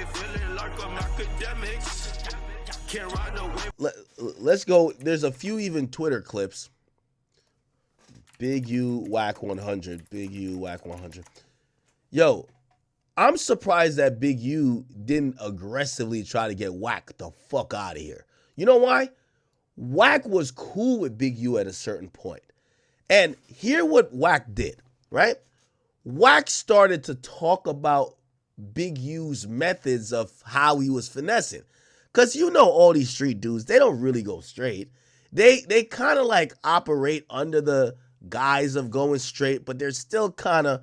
feeling like I'm Akademiks. Can't ride away. Let's go. There's a few even Twitter clips. Big U whack 100. Big U whack 100. Yo, I'm surprised that Big U didn't aggressively try to get Wack the fuck out of here. You know why? Wack was cool with Big U at a certain point. And hear what Wack did, right? Wack started to talk about Big U's methods of how he was finessing. Because you know all these street dudes, they don't really go straight. They kind of like operate under the guise of going straight, but they're still kind of,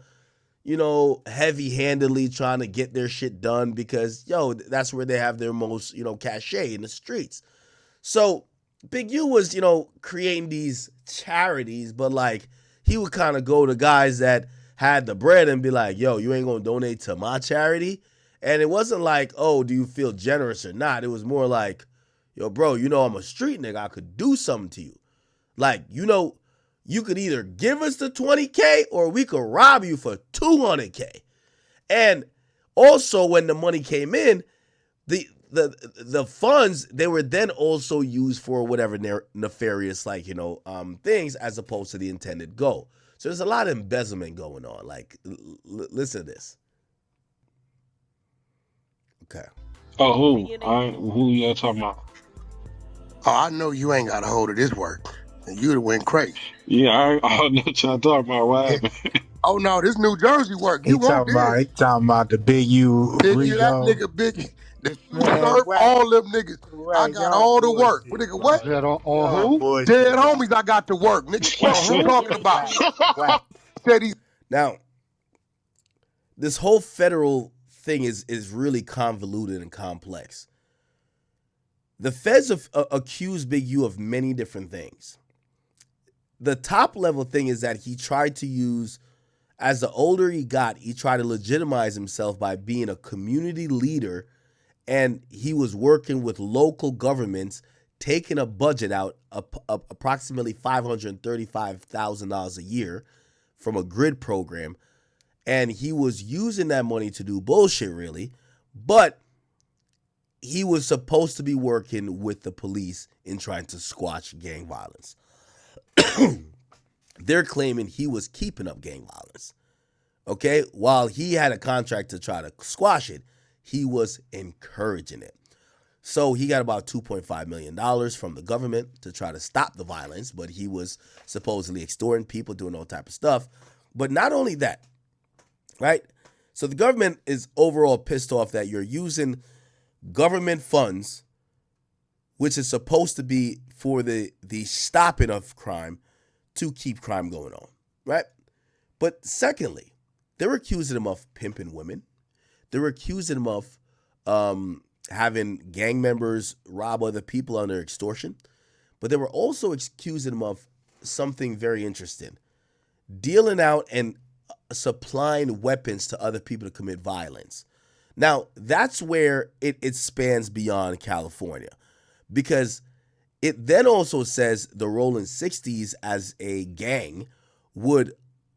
you know, heavy-handedly trying to get their shit done because, yo, that's where they have their most, you know, cachet in the streets. So Big U was, you know, creating these charities, but like he would kind of go to guys that had the bread and be like, yo, you ain't gonna donate to my charity? And it wasn't like, oh, do you feel generous or not? It was more like, yo, bro, you know I'm a street nigga. I could do something to you. Like, you know, you could either give us the 20K or we could rob you for 200K. And also when the money came in, the funds, they were then also used for whatever nefarious, like, you know, things as opposed to the intended goal. So there's a lot of embezzlement going on. Like, listen to this. Okay. Oh, who y'all talking about? Oh, I know you ain't got a hold of this work. And you'd have went crazy. Yeah, I don't know what y'all talking about. What happened? Oh, no, this New Jersey work. You want this? He talking about the Big U. Big U, that nigga Big. The serve all them niggas. I got all the work. What nigga, what? Who? Dead homies, I got the work. Nigga, what you talking about? Said he. Now, this whole federal thing is really convoluted and complex. The feds have accused Big U of many different things. The top level thing is that he tried to use, as the older he got, he tried to legitimize himself by being a community leader, and he was working with local governments, taking a budget out approximately $535,000 a year from a grid program, and he was using that money to do bullshit, really, but he was supposed to be working with the police in trying to squash gang violence. They're claiming he was keeping up gang violence. Okay? While he had a contract to try to squash it, he was encouraging it. So he got about $2.5 million from the government to try to stop the violence, but he was supposedly extorting people, doing all type of stuff. But not only that, right? So the government is overall pissed off that you're using government funds, which is supposed to be for the stopping of crime, to keep crime going on, right? But secondly, they were accusing him of pimping women. They were accusing him of having gang members rob other people under extortion. But they were also accusing him of something very interesting: dealing out and supplying weapons to other people to commit violence. Now, that's where it spans beyond California, because it then also says the Rolling 60s as a gang would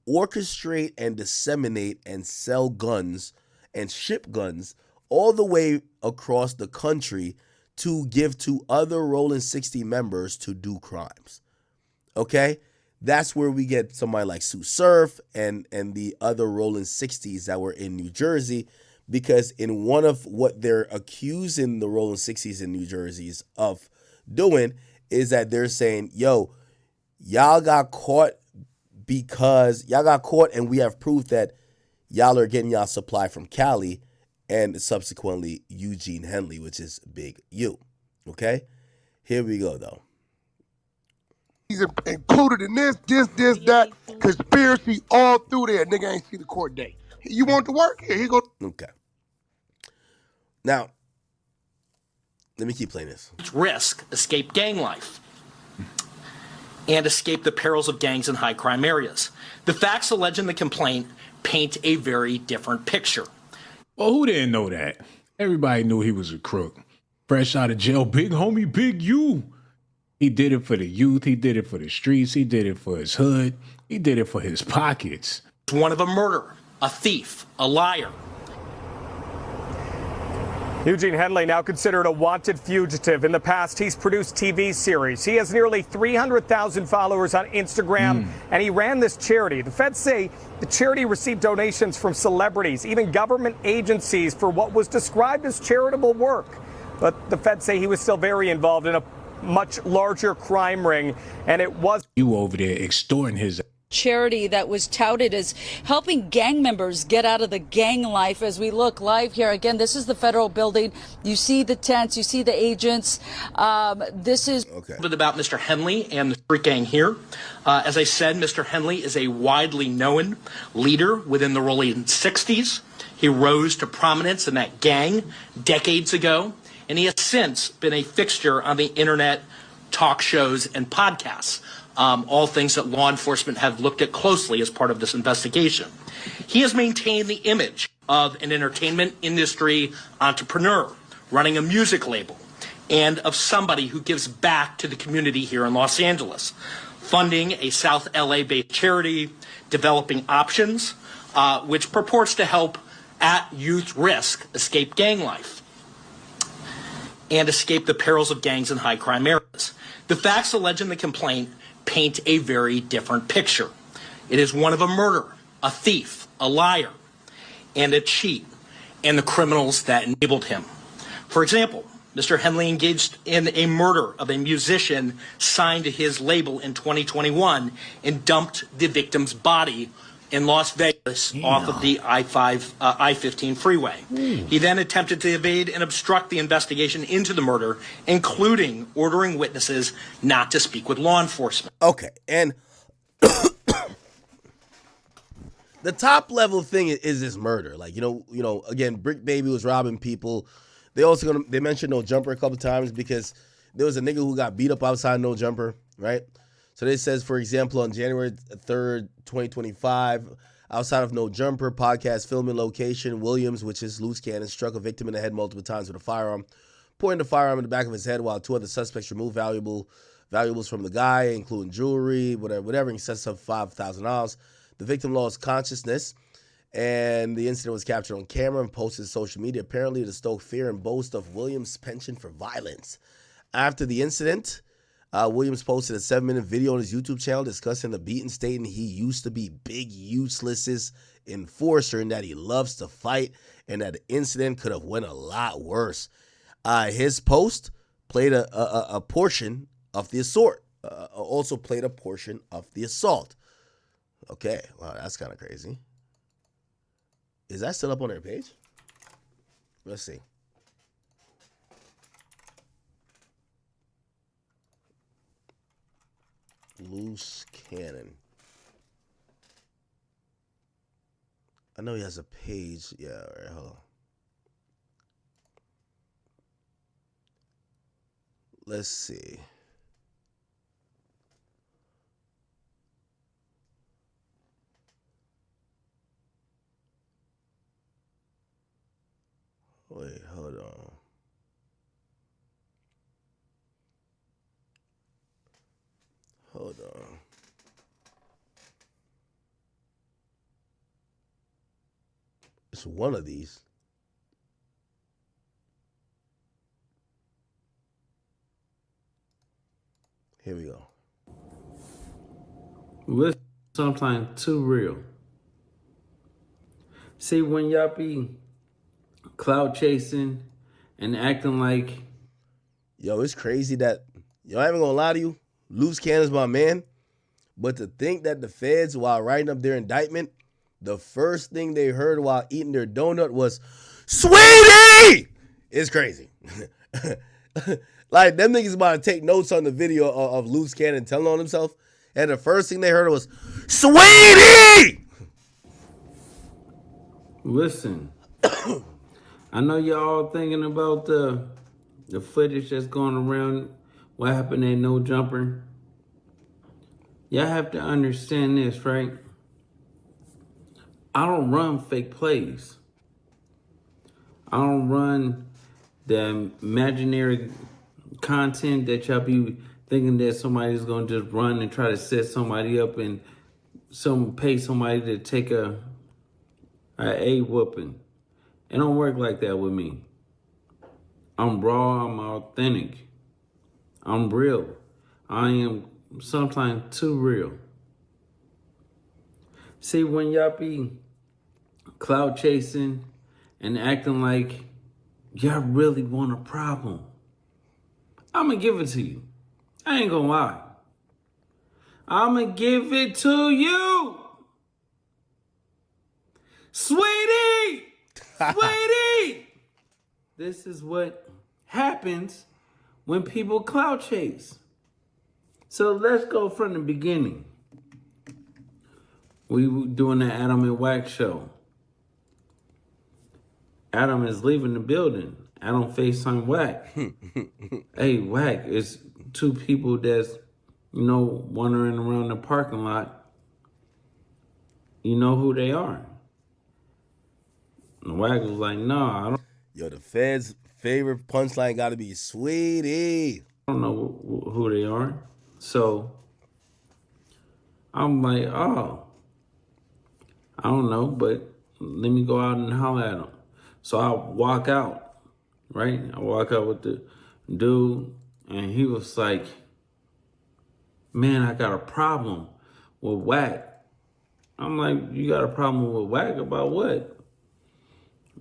orchestrate and disseminate and sell guns and ship guns all the way across the country to give to other Rolling 60 members to do crimes. Okay? That's where we get somebody like Sue Surf and the other Rolling 60s that were in New Jersey, because in one of what they're accusing the Rolling 60s in New Jersey's of doing is that they're saying, yo, y'all got caught and we have proof that y'all are getting y'all supply from Cali and subsequently Eugene Henley, which is Big U. Okay? Here we go, though. He's included in this, that, conspiracy all through there. Nigga ain't see the court date. You want to work? Here he go. Okay. Now, let me keep playing this. Risk, escape gang life, and escape the perils of gangs in high crime areas. The facts alleged in the complaint paint a very different picture. Well, who didn't know that? Everybody knew he was a crook. Fresh out of jail, big homie, Big U. He did it for the youth. He did it for the streets. He did it for his hood. He did it for his pockets. One of a murderer, a thief, a liar. Eugene Henley, now considered a wanted fugitive. In the past, he's produced TV series. He has nearly 300,000 followers on Instagram, and he ran this charity. The feds say the charity received donations from celebrities, even government agencies, for what was described as charitable work. But the feds say he was still very involved in a much larger crime ring, and it was... You over there extorting his... Charity that was touted as helping gang members get out of the gang life. As we look live here again, this is the federal building. You see the tents, you see the agents. This is about Mr. Henley and the street gang here. As I said, Mr. Henley is a widely known leader within the rolling 60s. He rose to prominence in that gang decades ago, and he has since been a fixture on the internet, talk shows, and podcasts. All things that law enforcement have looked at closely as part of this investigation. He has maintained the image of an entertainment industry entrepreneur running a music label and of somebody who gives back to the community here in Los Angeles, funding a South LA-based charity, developing options, which purports to help at youth risk escape gang life and escape the perils of gangs in high crime areas. The facts alleged in the complaint paint a very different picture. It is one of a murderer, a thief, a liar, and a cheat, and the criminals that enabled him. For example, Mr. Henley engaged in a murder of a musician signed to his label in 2021 and dumped the victim's body in Las Vegas off of the I-15 freeway. He then attempted to evade and obstruct the investigation into the murder, including ordering witnesses not to speak with law enforcement. Okay, and the top level thing is this murder. Like, you know, again, Brick Baby was robbing people. They mentioned No Jumper a couple times because there was a nigga who got beat up outside No Jumper, right? So this says, for example, on January 3rd, 2025, outside of No Jumper podcast filming location, Williams, which is loose cannon, struck a victim in the head multiple times with a firearm, pointing the firearm in the back of his head while two other suspects removed valuables from the guy, including jewelry, whatever, in excess of $5,000. The victim lost consciousness, and the incident was captured on camera and posted to social media, apparently to stoke fear and boast of Williams' penchant for violence. After the incident, Williams posted a 7-minute video on his YouTube channel discussing the beating, stating he used to be Big Useless's enforcer and that he loves to fight and that the incident could have went a lot worse. His post played a portion of the assault. Also played a portion of the assault. Okay, wow, that's kind of crazy. Is that still up on their page? Let's see. Loose cannon. I know he has a page. Yeah, all right, hold on. Let's see. Wait, hold on. Hold on. It's one of these. Here we go. Listen, sometimes too real. See, when y'all be cloud chasing and acting like... Yo, it's crazy that, yo, I ain't gonna lie to you, Loose Cannon's my man, but to think that the feds, while writing up their indictment, the first thing they heard while eating their donut was, "Sweetie!" It's crazy. Like, them niggas about to take notes on the video of Loose Cannon telling on himself, and the first thing they heard was, "Sweetie!" Listen, I know y'all thinking about the footage that's going around, what happened at No Jumper. Y'all have to understand this, right? I don't run fake plays. I don't run the imaginary content that y'all be thinking that somebody's gonna just run and try to set somebody up and pay somebody to take a whooping. It don't work like that with me. I'm raw, I'm authentic. I'm real. I am sometimes too real. See, when y'all be cloud chasing and acting like y'all really want a problem, I'm gonna give it to you. I ain't gonna lie. I'm gonna give it to you. Sweetie! Sweetie! This is what happens when people cloud chase. So let's go from the beginning. We were doing the Adam and Wack show. Adam is leaving the building. Adam FaceTime Wack. Hey, Wack, it's two people that's, wandering around the parking lot. You know who they are. And Wack was like, no, I don't. Yo, the Fed's favorite punchline got to be sweetie. I don't know who they are. So I'm like, oh, I don't know, but let me go out and holler at them. So I walk out, right? I walk out with the dude, and he was like, man, I got a problem with Wack. I'm like, you got a problem with Wack about what?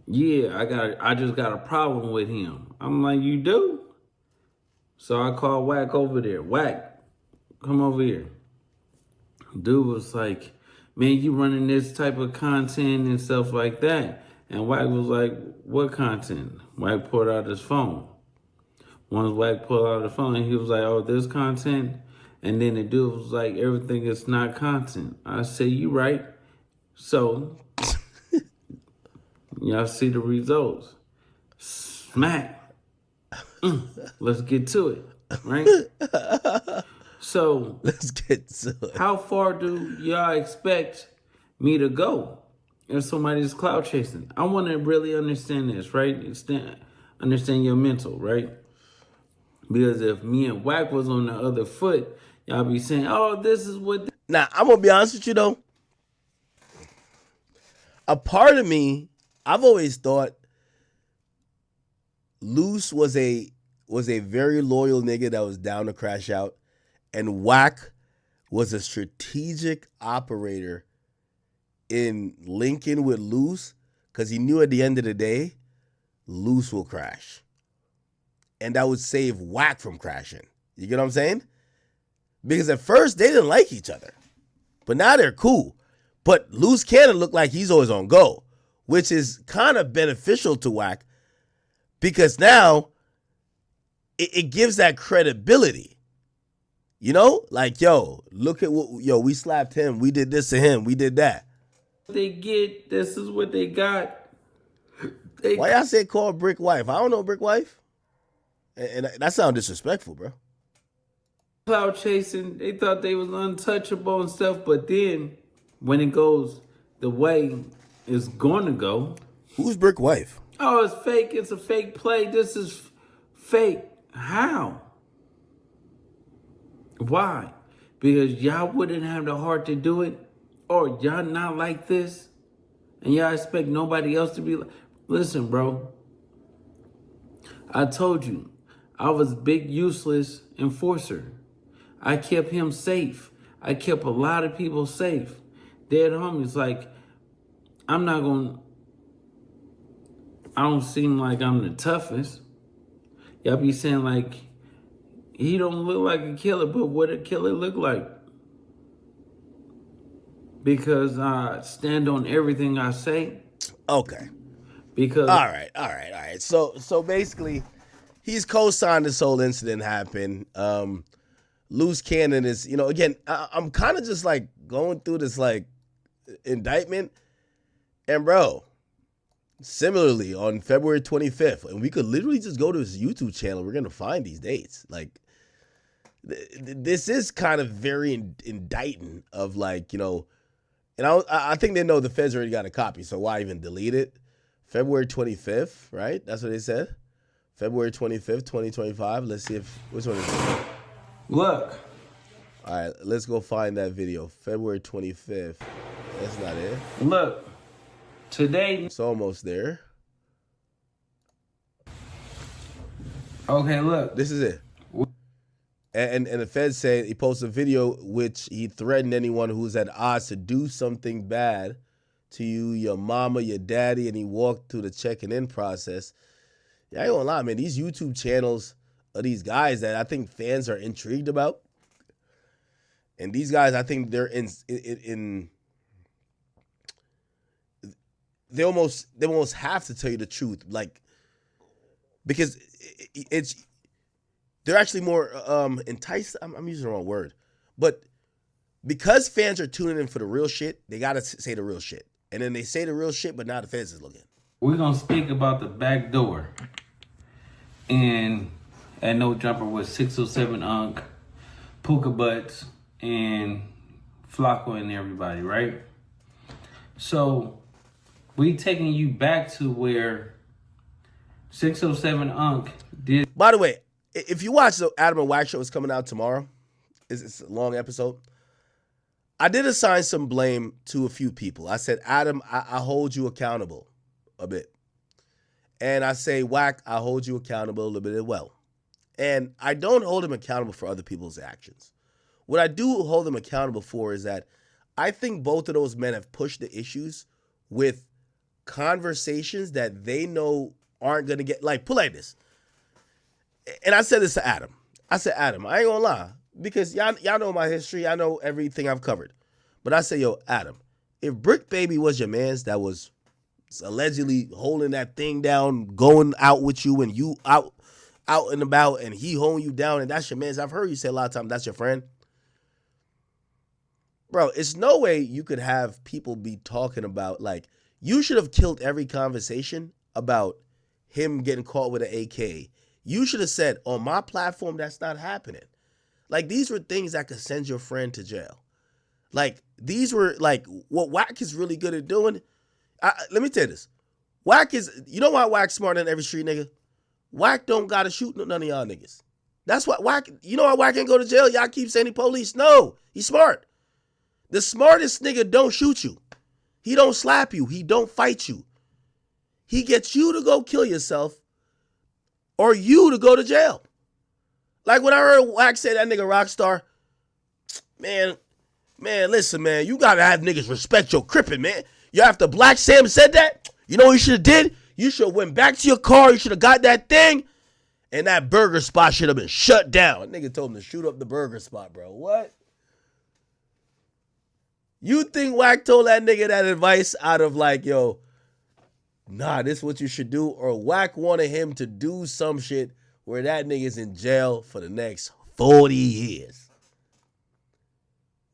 Yeah, I just got a problem with him. I'm like, you do? So I called Wack over there. Wack, come over here. Dude was like, man, you running this type of content and stuff like that. And Wack was like, what content? Wack pulled out his phone. Once Wack pulled out the phone, he was like, oh, this content? And then the dude was like, everything is not content. I said, you right. So, y'all see the results. Smack. Let's get to it, right? So, let's get to it. How far do y'all expect me to go if somebody's cloud chasing? I want to really understand this, right? Understand your mental, right? Because if me and Wack was on the other foot, y'all be saying, oh, this is what... Now, I'm going to be honest with you, though. A part of me, I've always thought Luce was a very loyal nigga that was down to crash out. And Wack was a strategic operator in linking with Luce because he knew at the end of the day, Luce will crash. And that would save Wack from crashing. You get what I'm saying? Because at first, they didn't like each other. But now they're cool. But Luce Cannon looked like he's always on go, which is kind of beneficial to Wack because now it gives that credibility. You know, like, yo, look at we slapped him. We did this to him. We did that. They get, this is what they got. Why y'all say call Brick Wife? I don't know Brick Wife. And that sounds disrespectful, bro. Cloud chasing, they thought they was untouchable and stuff. But then when it goes the way it's going to go. Who's Brick Wife? Oh, it's fake. It's a fake play. This is fake. How? Why? Because y'all wouldn't have the heart to do it, or y'all not like this, and y'all expect nobody else to be like. Listen, bro. I told you, I was big useless enforcer. I kept him safe. I kept a lot of people safe. Dead homies, like, I don't seem like I'm the toughest. Y'all be saying like, he don't look like a killer, but what a killer look like? Because I stand on everything I say. Okay. Because all right. So basically, he's co-signed this whole incident happened. Luce Cannon is, again, I'm kind of just like going through this like indictment, and bro, similarly on February 25th, and we could literally just go to his YouTube channel. We're gonna find these dates. Like, this is kind of very indicting of like, and I think they know the feds already got a copy, so why even delete it? February 25th, right? That's what they said. February 25th, 2025. Let's see which one is it? Look. All right, let's go find that video. February 25th. That's not it. Look. Today. It's almost there. Okay, look. This is it. And the Fed said he posted a video which he threatened anyone who's at odds to do something bad to you, your mama, your daddy, and he walked through the checking in process. Yeah, I ain't gonna lie, man. These YouTube channels of these guys that I think fans are intrigued about, and these guys, I think they're in they almost have to tell you the truth, like, because it's they're actually more enticed. I'm using the wrong word, but because fans are tuning in for the real shit, they gotta say the real shit, and then they say the real shit, but now the fans is looking. We're gonna speak about the back door, and at No Jumper was 607 Unk, Puka Butts, and Flacco and everybody, right? So we taking you back to where 607 Unk did. By the way, if you watch the Adam and Wack show, it's coming out tomorrow. It's a long episode. I did assign some blame to a few people. I said, Adam, I hold you accountable a bit. And I say, Wack, I hold you accountable a little bit as well. And I don't hold him accountable for other people's actions. What I do hold them accountable for is that I think both of those men have pushed the issues with conversations that they know aren't going to get, like, put like this. And I said this to Adam. I said, Adam, I ain't gonna lie, because y'all know my history. I know everything I've covered. But I say, yo, Adam, if Brick Baby was your man's that was allegedly holding that thing down, going out with you, and you out and about, and he holding you down, and that's your man's. I've heard you say a lot of times that's your friend. Bro, it's no way you could have people be talking about, like, you should have killed every conversation about him getting caught with an AK. You should have said, on my platform, that's not happening. Like, these were things that could send your friend to jail. Like, these were, like, what Wack is really good at doing. Let me tell you this. Wack is, you know why Wack's smarter than every street nigga? Wack don't gotta shoot none of y'all niggas. That's why Wack, you know why Wack ain't go to jail? Y'all keep saying he police. No, he's smart. The smartest nigga don't shoot you. He don't slap you. He don't fight you. He gets you to go kill yourself or you to go to jail. Like when I heard Wack say that nigga Rockstar, man, listen, man, you gotta have niggas respect your crippin', man. You after Black Sam said that, you know what you should have did? You should have went back to your car, you should have got that thing, and that burger spot should have been shut down. Nigga told him to shoot up the burger spot, bro. What? You think Wack told that nigga that advice out of like, yo, nah, this is what you should do? Or Wack wanted him to do some shit where that nigga's in jail for the next 40 years.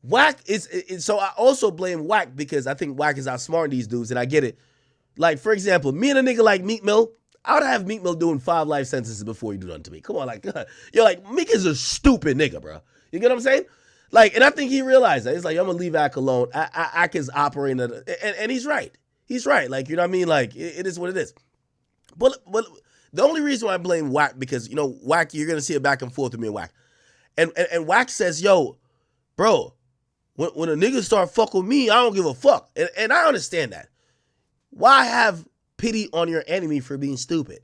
Wack is so I also blame Wack because I think Wack is outsmarting these dudes, and I get it. Like, for example, me and a nigga like Meek Mill, I would have Meek Mill doing 5 life sentences before he do nothing to me. Come on, like, you're like, Meek is a stupid nigga, bro. You get what I'm saying? Like, and I think he realized that. He's like, I'm gonna leave Ack alone. Ack is operating and he's right. He's right. Like, you know what I mean? Like, it is what it is. But the only reason why I blame Wack, because, you know, Wack, you're gonna see it back and forth with me and Wack. And Wack says, yo, bro, when a nigga start fuck with me, I don't give a fuck. And I understand that. Why have pity on your enemy for being stupid?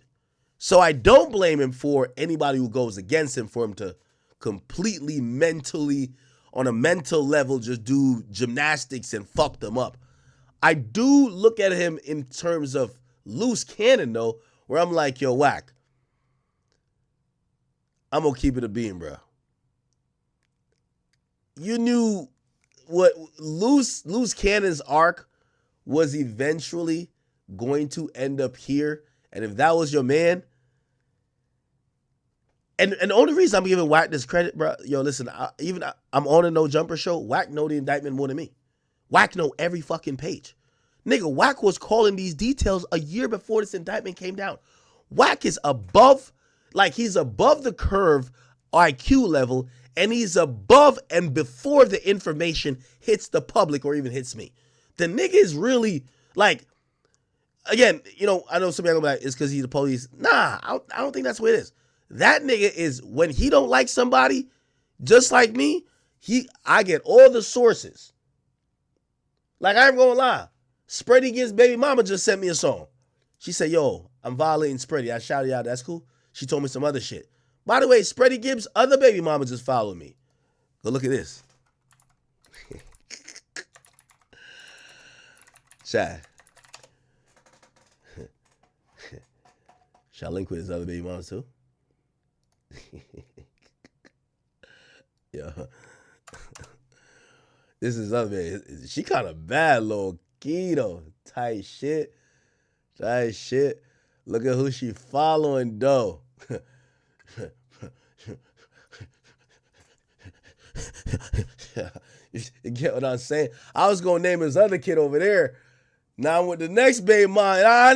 So I don't blame him for anybody who goes against him for him to completely mentally, on a mental level, just do gymnastics and fuck them up. I do look at him in terms of loose cannon, though, where I'm like, yo, Wack, I'm going to keep it a beam, bro. You knew what loose cannon's arc was eventually going to end up here. And if that was your man, and the only reason I'm giving Wack this credit, bro, yo, listen, I'm on a No Jumper show. Wack know the indictment more than me. Wack know every fucking page. Nigga, Wack was calling these details a year before this indictment came down. Wack is above, like, he's above the curve IQ level, and he's above and before the information hits the public or even hits me. The nigga is really, like, again, you know, I know somebody gonna be like, it's because he's the police. Nah, I don't think that's what it is. That nigga is, when he don't like somebody, just like me, I get all the sources. Like, I ain't gonna lie. Spready Gives Baby Mama just sent me a song. She said, yo, I'm violating Spready. I shouted out, that's cool. She told me some other shit. By the way, Spready Gibbs' other baby mama just followed me. Go look at this. Chad. Shall I link with his other baby mamas too? Yeah. This is other baby. She kind of bad, little keto. Tight shit. Look at who she following, though. You get what I'm saying? I was going to name his other kid over there. Now I'm with the next baby mom. I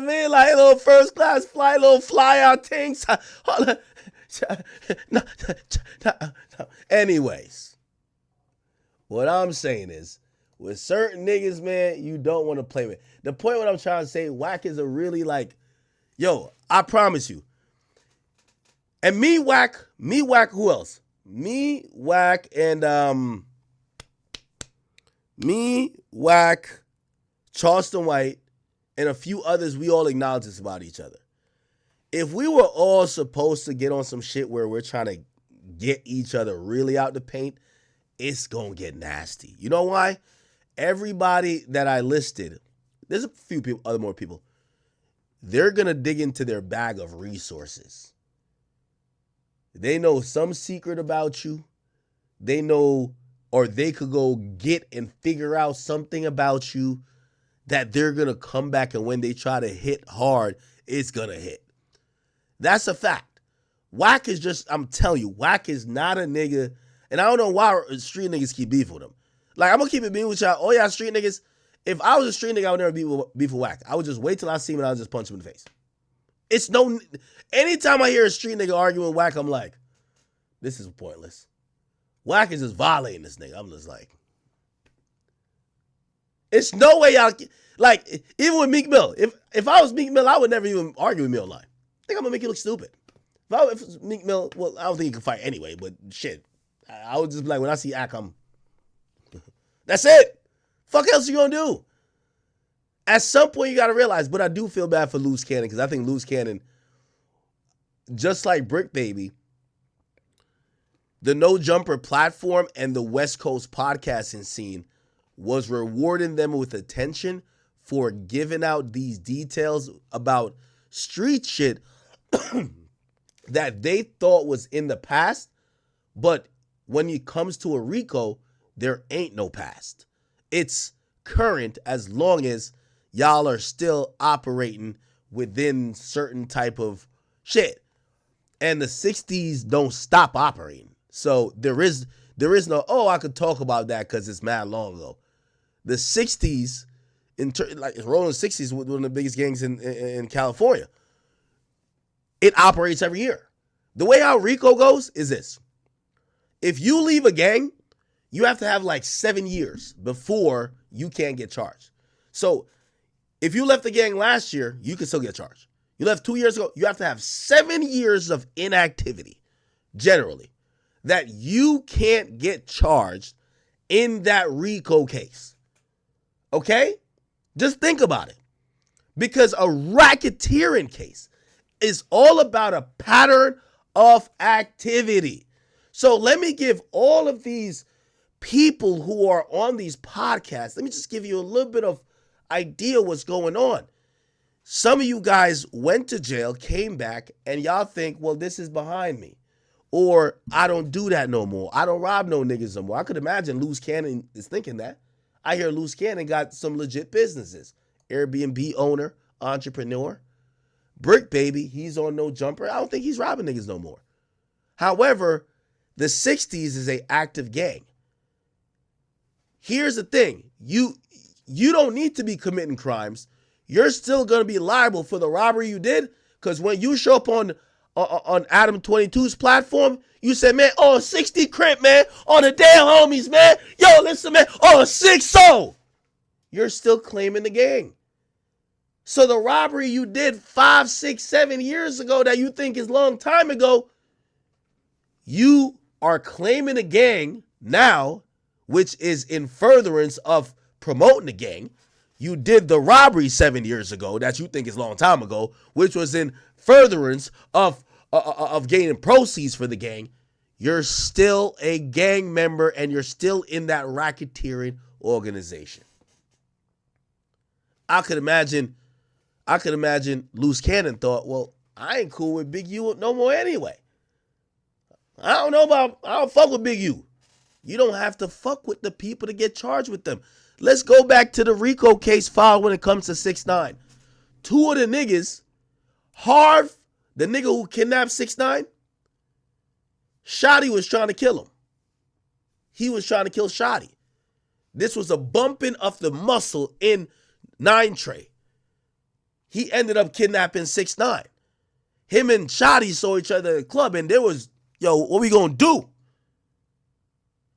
mean, like little first class flight, little fly out things. Anyways, what I'm saying is, with certain niggas, man, you don't want to play with. The point what I'm trying to say, Wack is a really like, yo, I promise you. And me, Wack, who else? Me, Wack, and me, Wack, Charleston White, and a few others, we all acknowledge this about each other. If we were all supposed to get on some shit where we're trying to get each other really out the paint, it's going to get nasty. You know why? Everybody that I listed, there's a few people, more people, they're going to dig into their bag of resources. They know some secret about you. They know, or they could go get and figure out something about you that they're going to come back, and when they try to hit hard, it's going to hit. That's a fact. Wack is just, I'm telling you, Wack is not a nigga, and I don't know why street niggas keep beef with him. Like, I'm going to keep it beef with y'all. Oh, yeah, street niggas. If I was a street nigga, I would never beef with Wack. I would just wait till I see him and I would just punch him in the face. It's no, anytime I hear a street nigga arguing with Wack, I'm like, this is pointless. Wack is just violating this nigga. I'm just like, it's no way y'all, like, even with Meek Mill, if I was Meek Mill, I would never even argue with Mill online. I think I'm gonna make you look stupid. If it's Meek Mill, well, I don't think he can fight anyway, but shit. I would just be like, when I see Ak, that's it. Fuck else you gonna do? At some point, you gotta realize, but I do feel bad for Loose Cannon, because I think Loose Cannon, just like Brick Baby, the No Jumper platform and the West Coast podcasting scene was rewarding them with attention for giving out these details about street shit that they thought was in the past, but when it comes to a RICO, there ain't no past. It's current as long as y'all are still operating within certain type of shit. And the 60s don't stop operating. So there is no, oh, I could talk about that because it's mad long ago. The 60s, like rolling 60s, was one of the biggest gangs in California. It operates every year. The way how RICO goes is this. If you leave a gang, you have to have like 7 years before you can't get charged. So if you left the gang last year, you can still get charged. You left 2 years ago, you have to have 7 years of inactivity, generally, that you can't get charged in that RICO case. Okay? Just think about it. Because a racketeering case is all about a pattern of activity. So let me give all of these people who are on these podcasts, let me just give you a little bit of idea what's going on. Some of you guys went to jail, came back, and y'all think, well, this is behind me. Or I don't do that no more. I don't rob no niggas no more. I could imagine Loose Cannon is thinking that. I hear Loose Cannon got some legit businesses. Airbnb owner, entrepreneur. Brick Baby, he's on No Jumper. I don't think he's robbing niggas no more. However, the 60s is an active gang. Here's the thing. You don't need to be committing crimes. You're still going to be liable for the robbery you did, because when you show up on Adam 22's platform, you said, man, oh, 60 crib, man, on the damn homies, man. Yo, listen, man, oh, 6-0. You're still claiming the gang. So the robbery you did 5, 6, 7 years ago that you think is a long time ago, you are claiming a gang now, which is in furtherance of promoting the gang. You did the robbery 7 years ago that you think is a long time ago, which was in furtherance of gaining proceeds for the gang. You're still a gang member and you're still in that racketeering organization. I could imagine Loose Cannon thought, well, I ain't cool with Big U no more anyway. I don't fuck with Big U. You don't have to fuck with the people to get charged with them. Let's go back to the RICO case file when it comes to 6ix9ine. Two of the niggas, Harv, the nigga who kidnapped 6ix9ine, Shotty was trying to kill him. He was trying to kill Shotty. This was a bumping of the muscle in 9 Trey. He ended up kidnapping 6ix9ine. Him and Shotty saw each other at the club and there was, yo, what we gonna do?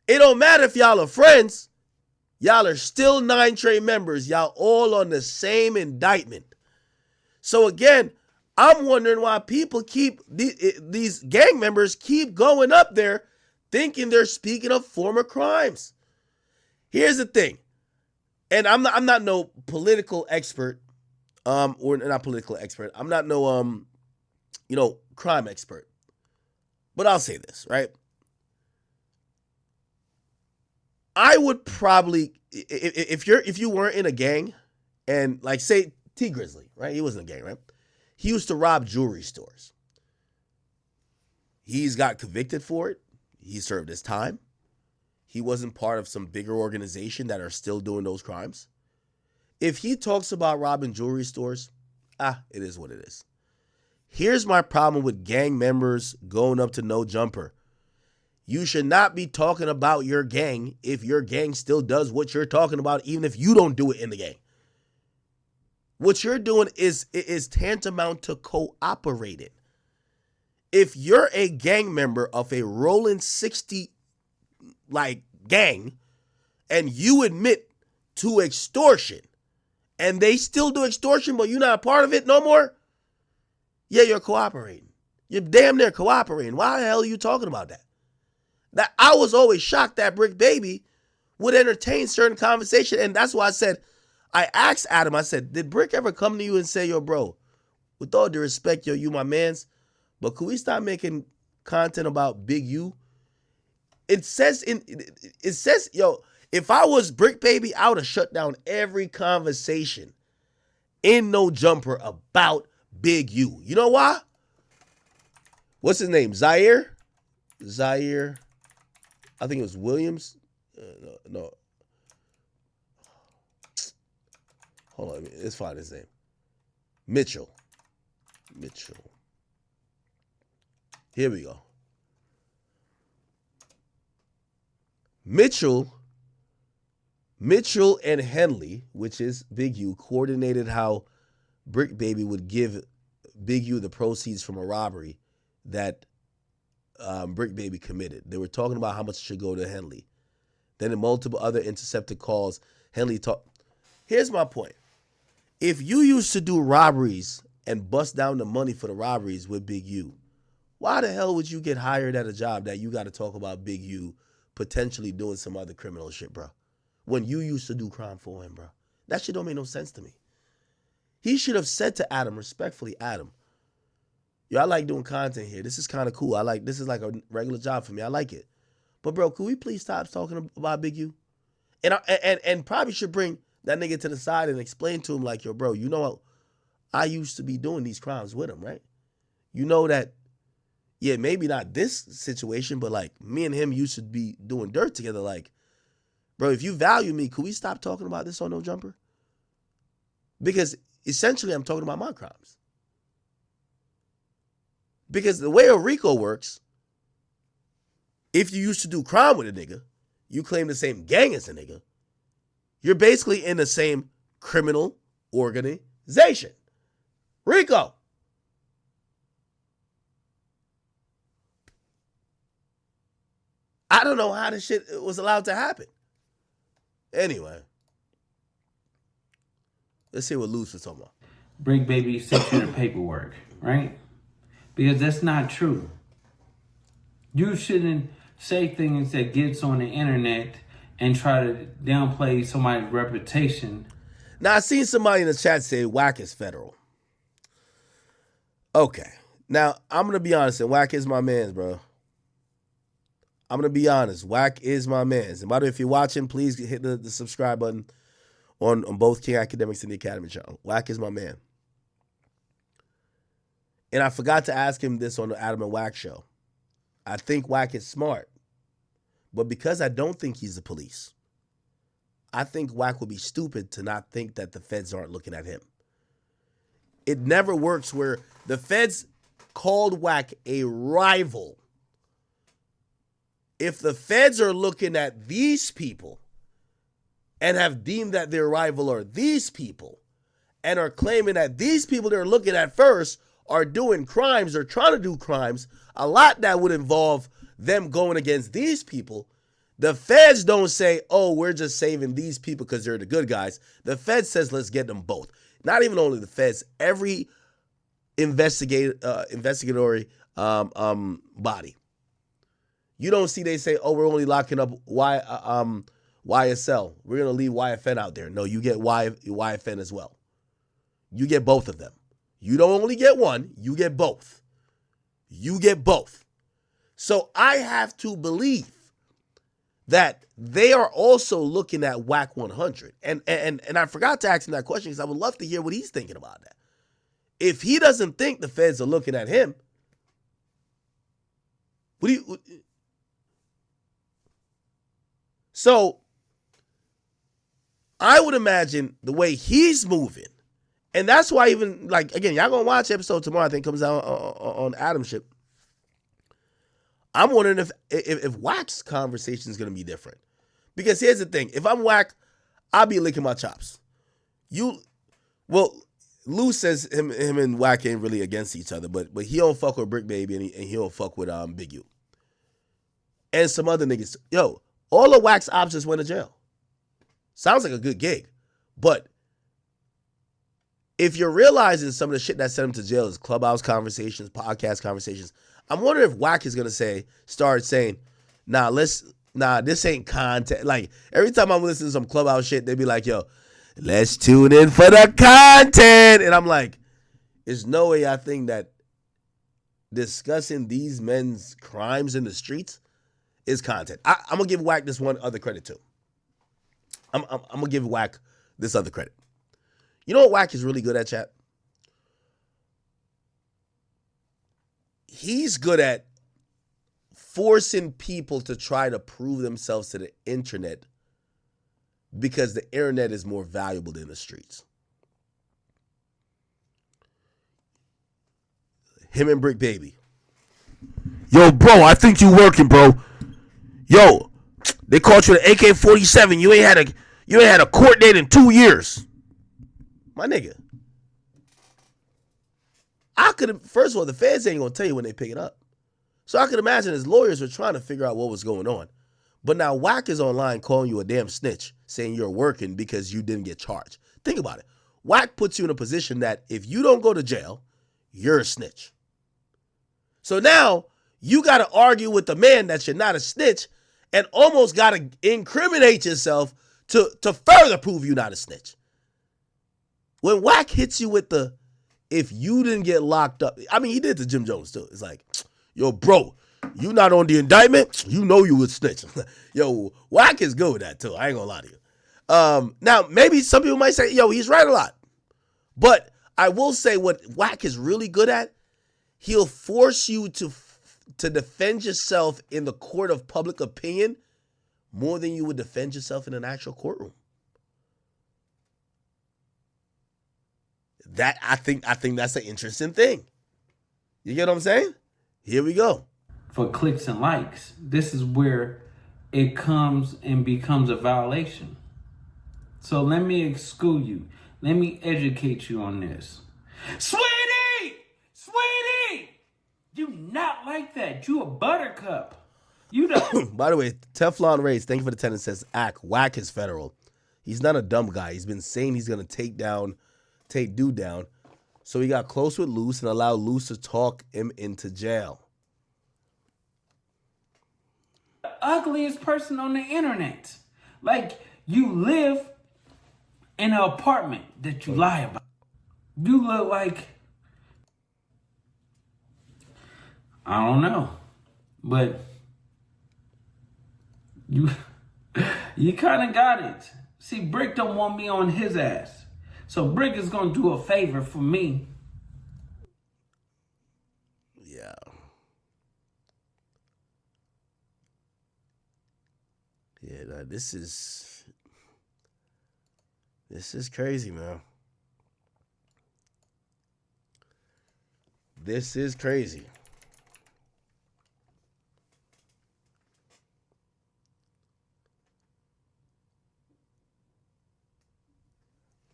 It don't matter if y'all are friends. Y'all are still 9 Trey members. Y'all all on the same indictment. So again, I'm wondering why people these gang members keep going up there thinking they're speaking of former crimes. Here's the thing. And I'm not no political expert, or not political expert. I'm not no crime expert. But I'll say this, right? I would probably, if you weren't in a gang, and like say T Grizzly, right? He wasn't in a gang, right? He used to rob jewelry stores. He's got convicted for it. He served his time. He wasn't part of some bigger organization that are still doing those crimes. If he talks about robbing jewelry stores, it is what it is. Here's my problem with gang members going up to No Jumper. You should not be talking about your gang if your gang still does what you're talking about, even if you don't do it in the gang. What you're doing is tantamount to cooperating. If you're a gang member of a rolling 60 gang and you admit to extortion and they still do extortion but you're not a part of it no more, yeah, you're cooperating. You're damn near cooperating. Why the hell are you talking about that? That I was always shocked that Brick Baby would entertain certain conversation, and that's why I asked Adam, I said, did Brick ever come to you and say, yo, bro, with all due respect, yo, you my mans, but could we stop making content about Big U? It says, yo, if I was Brick Baby, I would have shut down every conversation in No Jumper about Big U. You know why? What's his name? Zaire? I think it was Williams. No. Hold on. Let's find his name. Mitchell. Here we go. Mitchell and Henley, which is Big U, coordinated how Brick Baby would give Big U the proceeds from a robbery that Brick Baby committed. They were talking about how much should go to Henley. Then in multiple other intercepted calls, Henley talked. Here's my point. If you used to do robberies and bust down the money for the robberies with Big U, why the hell would you get hired at a job that you got to talk about Big U potentially doing some other criminal shit, bro? When you used to do crime for him, bro. That shit don't make no sense to me. He should have said to Adam, respectfully, Adam, yo, I like doing content here. This is kind of cool. This is like a regular job for me. I like it. But bro, could we please stop talking about Big U? And probably should bring that nigga to the side and explain to him like, yo, bro, you know what? I used to be doing these crimes with him, right? You know that, yeah, maybe not this situation, but like me and him used to be doing dirt together. Like, bro, if you value me, could we stop talking about this on No Jumper? Because essentially I'm talking about my crimes. Because the way a RICO works, if you used to do crime with a nigga, you claim the same gang as a nigga, you're basically in the same criminal organization. RICO. I don't know how this shit was allowed to happen. Anyway, let's see what Luce was talking about. Brick Baby sent you the paperwork, right? Because that's not true. You shouldn't say things that gets on the internet and try to downplay somebody's reputation. Now, I seen somebody in the chat say whack is federal. Okay. Now, I'm going to be honest, and whack is my man's, bro. I'm going to be honest. Whack is my man's. And by the way, if you're watching, please hit the subscribe button on both King Academics and the Academy channel. Whack is my man. And I forgot to ask him this on the Adam and Whack show. I think Whack is smart. But because I don't think he's the police, I think Whack would be stupid to not think that the feds aren't looking at him. It never works where the feds called Whack a rival. If the feds are looking at these people and have deemed that their rival are these people and are claiming that these people they're looking at first are doing crimes or trying to do crimes, a lot that would involve them going against these people. The feds don't say, oh, we're just saving these people because they're the good guys. The feds says, let's get them both. Not even only the feds, every investigatory body. You don't see they say, oh, we're only locking up YSL. We're going to leave YFN out there. No, you get YFN as well. You get both of them. You don't only get one, you get both. You get both. So I have to believe that they are also looking at WAC 100. And I forgot to ask him that question because I would love to hear what he's thinking about that. If he doesn't think the feds are looking at him, so I would imagine the way he's moving, and that's why even, like, again, y'all gonna watch episode tomorrow, I think comes out on Adam ship. I'm wondering if Whack's conversation is gonna be different. Because here's the thing, if I'm Whack, I'll be licking my chops. Lou says him and Whack ain't really against each other, but he don't fuck with Brick Baby and he don't fuck with Big U. And some other niggas. Yo, all of Whack's ops just went to jail. Sounds like a good gig. But if you're realizing some of the shit that sent him to jail is clubhouse conversations, podcast conversations, I'm wondering if Whack is gonna start saying, this ain't content. Like, every time I'm listening to some clubhouse shit, they be like, yo, let's tune in for the content. And I'm like, there's no way I think that discussing these men's crimes in the streets is content. I'm going to give Whack this one other credit too. I'm going to give Whack this other credit. You know what Whack is really good at, chat? He's good at forcing people to try to prove themselves to the internet because the internet is more valuable than the streets. Him and Brick Baby. Yo, bro, I think you working, bro. Yo, they called you the AK-47. You ain't had a court date in 2 years. My nigga. First of all, the feds ain't gonna tell you when they pick it up. So I could imagine his lawyers were trying to figure out what was going on. But now Whack is online calling you a damn snitch, saying you're working because you didn't get charged. Think about it. Whack puts you in a position that if you don't go to jail, you're a snitch. So now you got to argue with the man that you're not a snitch and almost got to incriminate yourself to further prove you're not a snitch. When Whack hits you with the, if you didn't get locked up, I mean, he did to Jim Jones too. It's like, yo, bro, you not on the indictment? You know you would snitch. Yo, Whack is good with that too. I ain't gonna lie to you. Now, maybe some people might say, yo, he's right a lot. But I will say what Whack is really good at, he'll force you to defend yourself in the court of public opinion more than you would defend yourself in an actual courtroom. That I think that's an interesting thing. You get what I'm saying? Here we go. For clicks and likes, this is where it comes and becomes a violation. So let me school you. Let me educate you on this. Sweetie! You not like that. You a buttercup. You the By the way, Teflon Rays, thank you for the 10 and says, Whack is federal. He's not a dumb guy. He's been saying he's gonna take dude down. So he got close with Luce and allowed Luce to talk him into jail. ugliest person on the internet. Like, you live in an apartment that you lie about. You look like, I don't know, but you kind of got it. See, Brick don't want me on his ass. So Brick is going to do a favor for me. Yeah. Yeah, nah, this is crazy, man. This is crazy.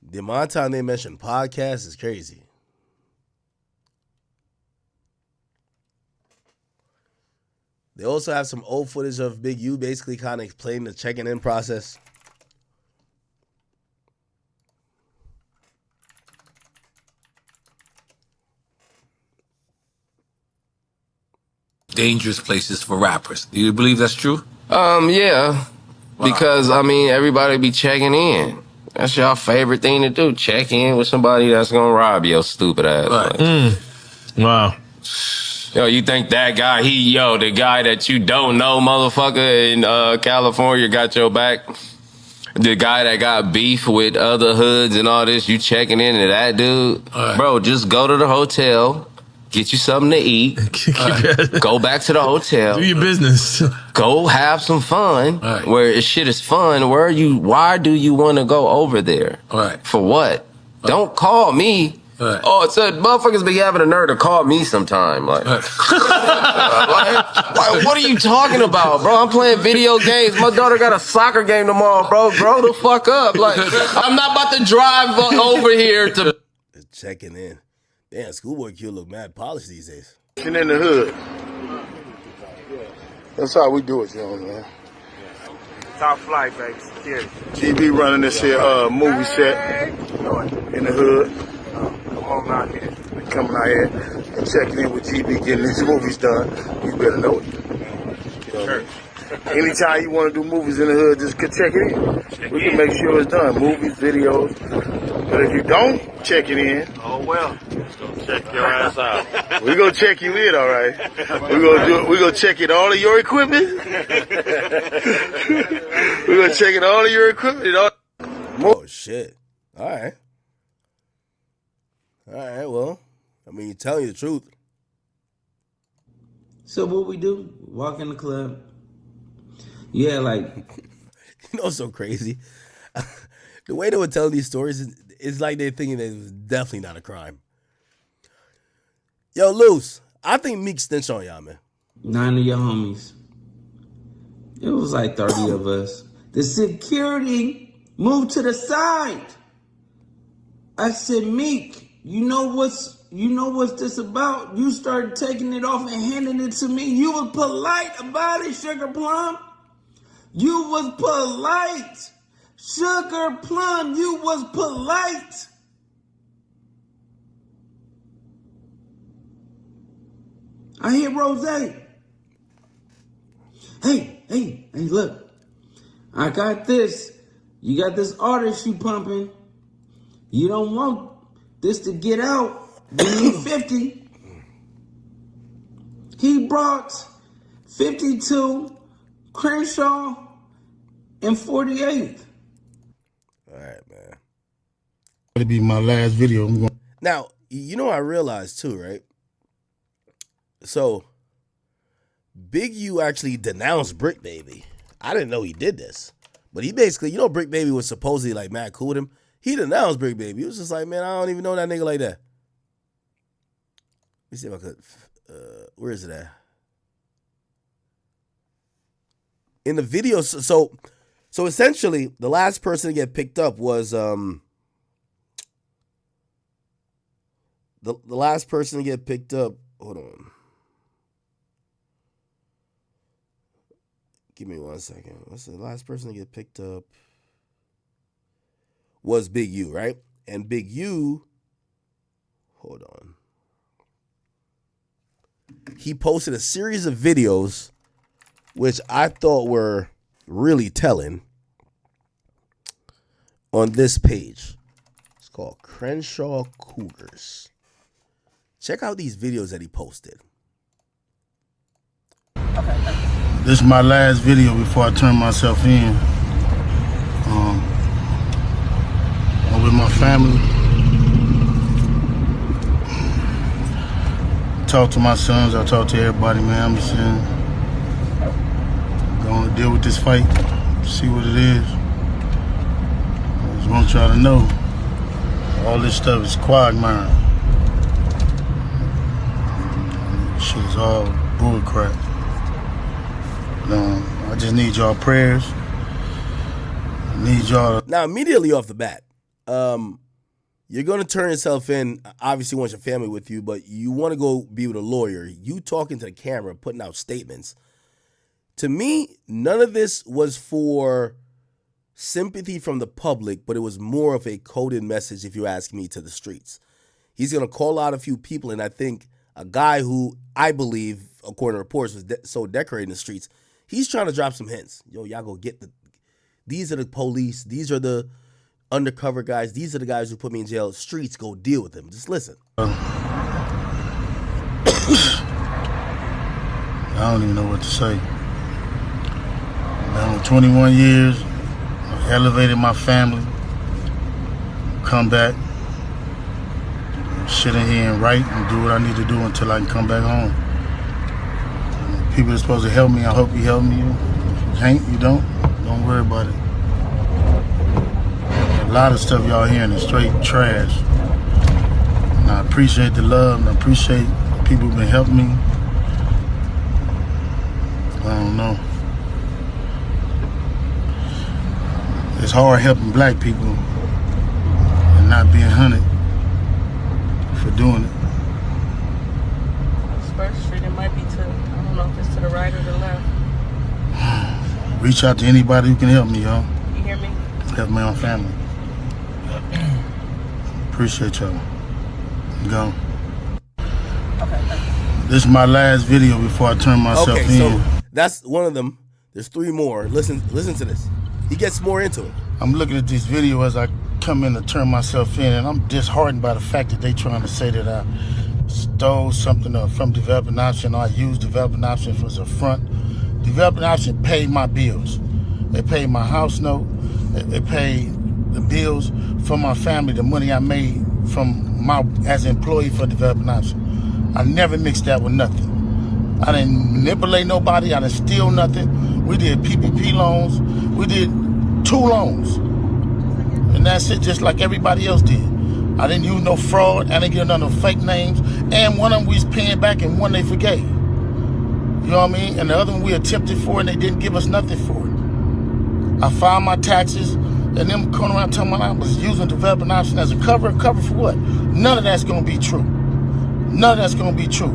The amount of time they mention podcasts is crazy. They also have some old footage of Big U basically kind of explaining the checking in process. Dangerous places for rappers. Do you believe that's true? Yeah. Because, I mean, everybody be checking in. That's your favorite thing to do. Check in with somebody that's gonna rob your stupid ass. Right. Wow. Yo, you think that guy, the guy that you don't know, motherfucker, in California got your back? The guy that got beef with other hoods and all this, you checking in to that dude? Right. Bro, just go to the hotel, get you something to eat, go back to the hotel. Do your business. Go have some fun. Right. Where shit is fun. Why do you want to go over there? Right. For what? Don't call me. Right. Oh, it's motherfuckers be having a nerve to call me sometime. Like, like, what are you talking about, bro? I'm playing video games. My daughter got a soccer game tomorrow, bro. Grow the fuck up. Like, I'm not about to drive over here to Checking in. Damn, Schoolboy Q look mad polished these days. In the hood. That's how we do it, man. Top flight, baby. Security. GB running this here movie set in the hood. Come on out here. Coming out here and checking in with GB, getting these movies done. You better know it. You know, anytime you want to do movies in the hood, just check it in. We can make sure it's done. Movies, videos. But if you don't check it in, Oh, well. Check your ass out. we gonna check you in, all right. We gonna check in all of your equipment. We gonna check in all of your equipment. Oh shit! All right. Well, I mean, you're telling you the truth. So what we do? Walk in the club. Yeah, like, You know what's so crazy? The way they would tell these stories is like they're thinking that it was definitely not a crime. Yo, Luce, I think Meek snitched on y'all, man. 9 of your homies. It was like 30 of us. The security moved to the side. I said, Meek, you know what's this about? You started taking it off and handing it to me. You was polite about it, Sugar Plum. You was polite. Sugar Plum, you was polite. I hear Rose. Hey, look. I got this. You got this artist you pumping. You don't want this to get out. Give me 50. He brought 52, Crenshaw, and 48. All right, man. That'll be my last video. I'm going. Now, you know I realized too, right? So, Big U actually denounced Brick Baby. I didn't know he did this. But he basically, Brick Baby was supposedly like mad cool with him. He denounced Brick Baby. He was just like, man, I don't even know that nigga like that. Let me see if I could, where is it at? In the video, so essentially, the last person to get picked up was, the last person to get picked up, hold on. Give me 1 second. What's the last person to get picked up? Was Big U, right? And Big U, hold on. He posted a series of videos, which I thought were really telling. on this page. It's called Crenshaw Cougars. Check out these videos that he posted. This is my last video before I turn myself in. I'm with my family. Talk to my sons, I talk to everybody, man. I'm just saying, going to deal with this fight, see what it is. I just want y'all to know, all this stuff is quagmire. Shit is all bull crap. I just need y'all prayers. I need y'all to... Now, immediately off the bat, you're going to turn yourself in. Obviously, you want your family with you, but you want to go be with a lawyer. You talking to the camera, putting out statements. To me, none of this was for sympathy from the public, but it was more of a coded message, if you ask me, to the streets. He's going to call out a few people, and I think a guy who I believe, according to reports, was so decorating the streets, he's trying to drop some hints. Yo, y'all go get these are the police. These are the undercover guys. These are the guys who put me in jail. Streets, go deal with them. Just listen. I don't even know what to say. Been 21 years. I've elevated my family. Come back. Sit in here and write and do what I need to do until I can come back home. People are supposed to help me. I hope you help me. If you can't, you don't. Don't worry about it. A lot of stuff y'all hearing is straight trash. And I appreciate the love and I appreciate the people who've been helping me. I don't know. It's hard helping black people and not being hunted for doing it. First Street, it might be to, I don't know if it's to the right or the left. Reach out to anybody who can help me, y'all. You hear me? Help my own family. Appreciate y'all. Go. Okay. This is my last video before I turn myself in. So that's one of them. There's three more. Listen to this. He gets more into it. I'm looking at this video as I come in to turn myself in, and I'm disheartened by the fact that they trying to say that I stole something from Developing Option, or I used Developing Option as a front. Developing Option paid my bills. They paid my house note. They paid the bills for my family, the money I made as an employee for Developing Option. I never mixed that with nothing. I didn't manipulate nobody. I didn't steal nothing. We did PPP loans. We did 2 loans. And that's it, just like everybody else did. I didn't use no fraud. I didn't give none of fake names. And one of them we was paying back and one they forgave. You know what I mean? And the other one we attempted for and they didn't give us nothing for it. I filed my taxes and them coming around telling me I was using Developing Option as a cover. Cover for what? None of that's going to be true. None of that's going to be true.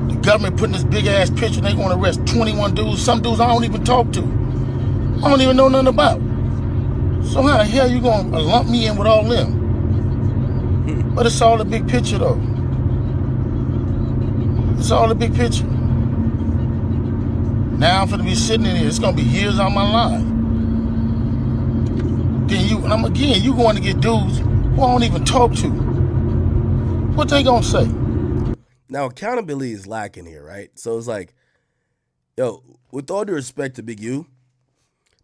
The government putting this big ass picture and they want to arrest 21 dudes. Some dudes I don't even talk to. I don't even know nothing about. So how the hell you going to lump me in with all them? But it's all the big picture though. It's all the big picture. Now I'm gonna be sitting in here. It's gonna be years out of my life. Then you going to get dudes who I don't even talk to. What they gonna say? Now accountability is lacking here, right? So it's like, yo, with all due respect to Big U,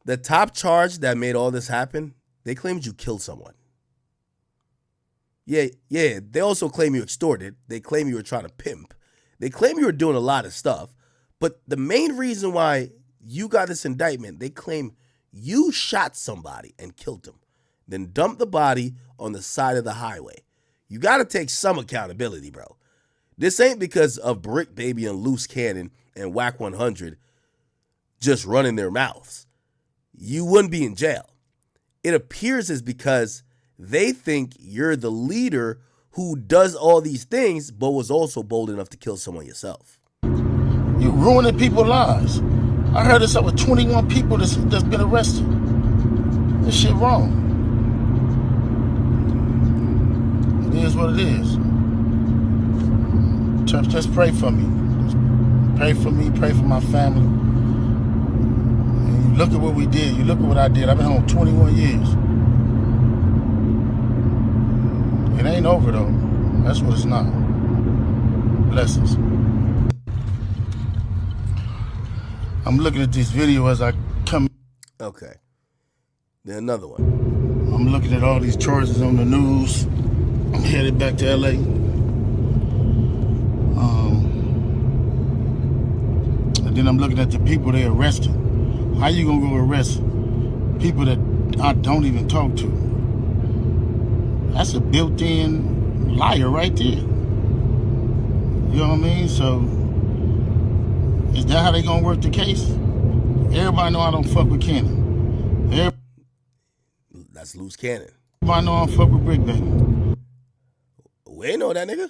the top charge that made all this happen, they claimed you killed someone. Yeah. They also claim you extorted. They claim you were trying to pimp. They claim you were doing a lot of stuff. But the main reason why you got this indictment, they claim you shot somebody and killed them, then dumped the body on the side of the highway. You got to take some accountability, bro. This ain't because of Brick Baby and Loose Cannon and Whack 100 just running their mouths. You wouldn't be in jail. It appears it's because they think you're the leader who does all these things, but was also bold enough to kill someone yourself. You ruining people's lives. I heard it's over 21 people that's been arrested. This shit wrong. It is what it is. Church, just pray for me. Just pray for me, pray for my family. And you look at what we did. You look at what I did. I've been home 21 years. It ain't over though. That's what it's not. Blessings. I'm looking at this video as I come. Okay. Then another one. I'm looking at all these charges on the news. I'm headed back to LA. And then I'm looking at the people they arrested. How you gonna go arrest people that I don't even talk to? That's a built-in liar right there. You know what I mean? So, is that how they gonna work the case? Everybody know I don't fuck with Cannon. That's loose cannon. Everybody know I don't fuck with Brick Baby. We ain't know that nigga.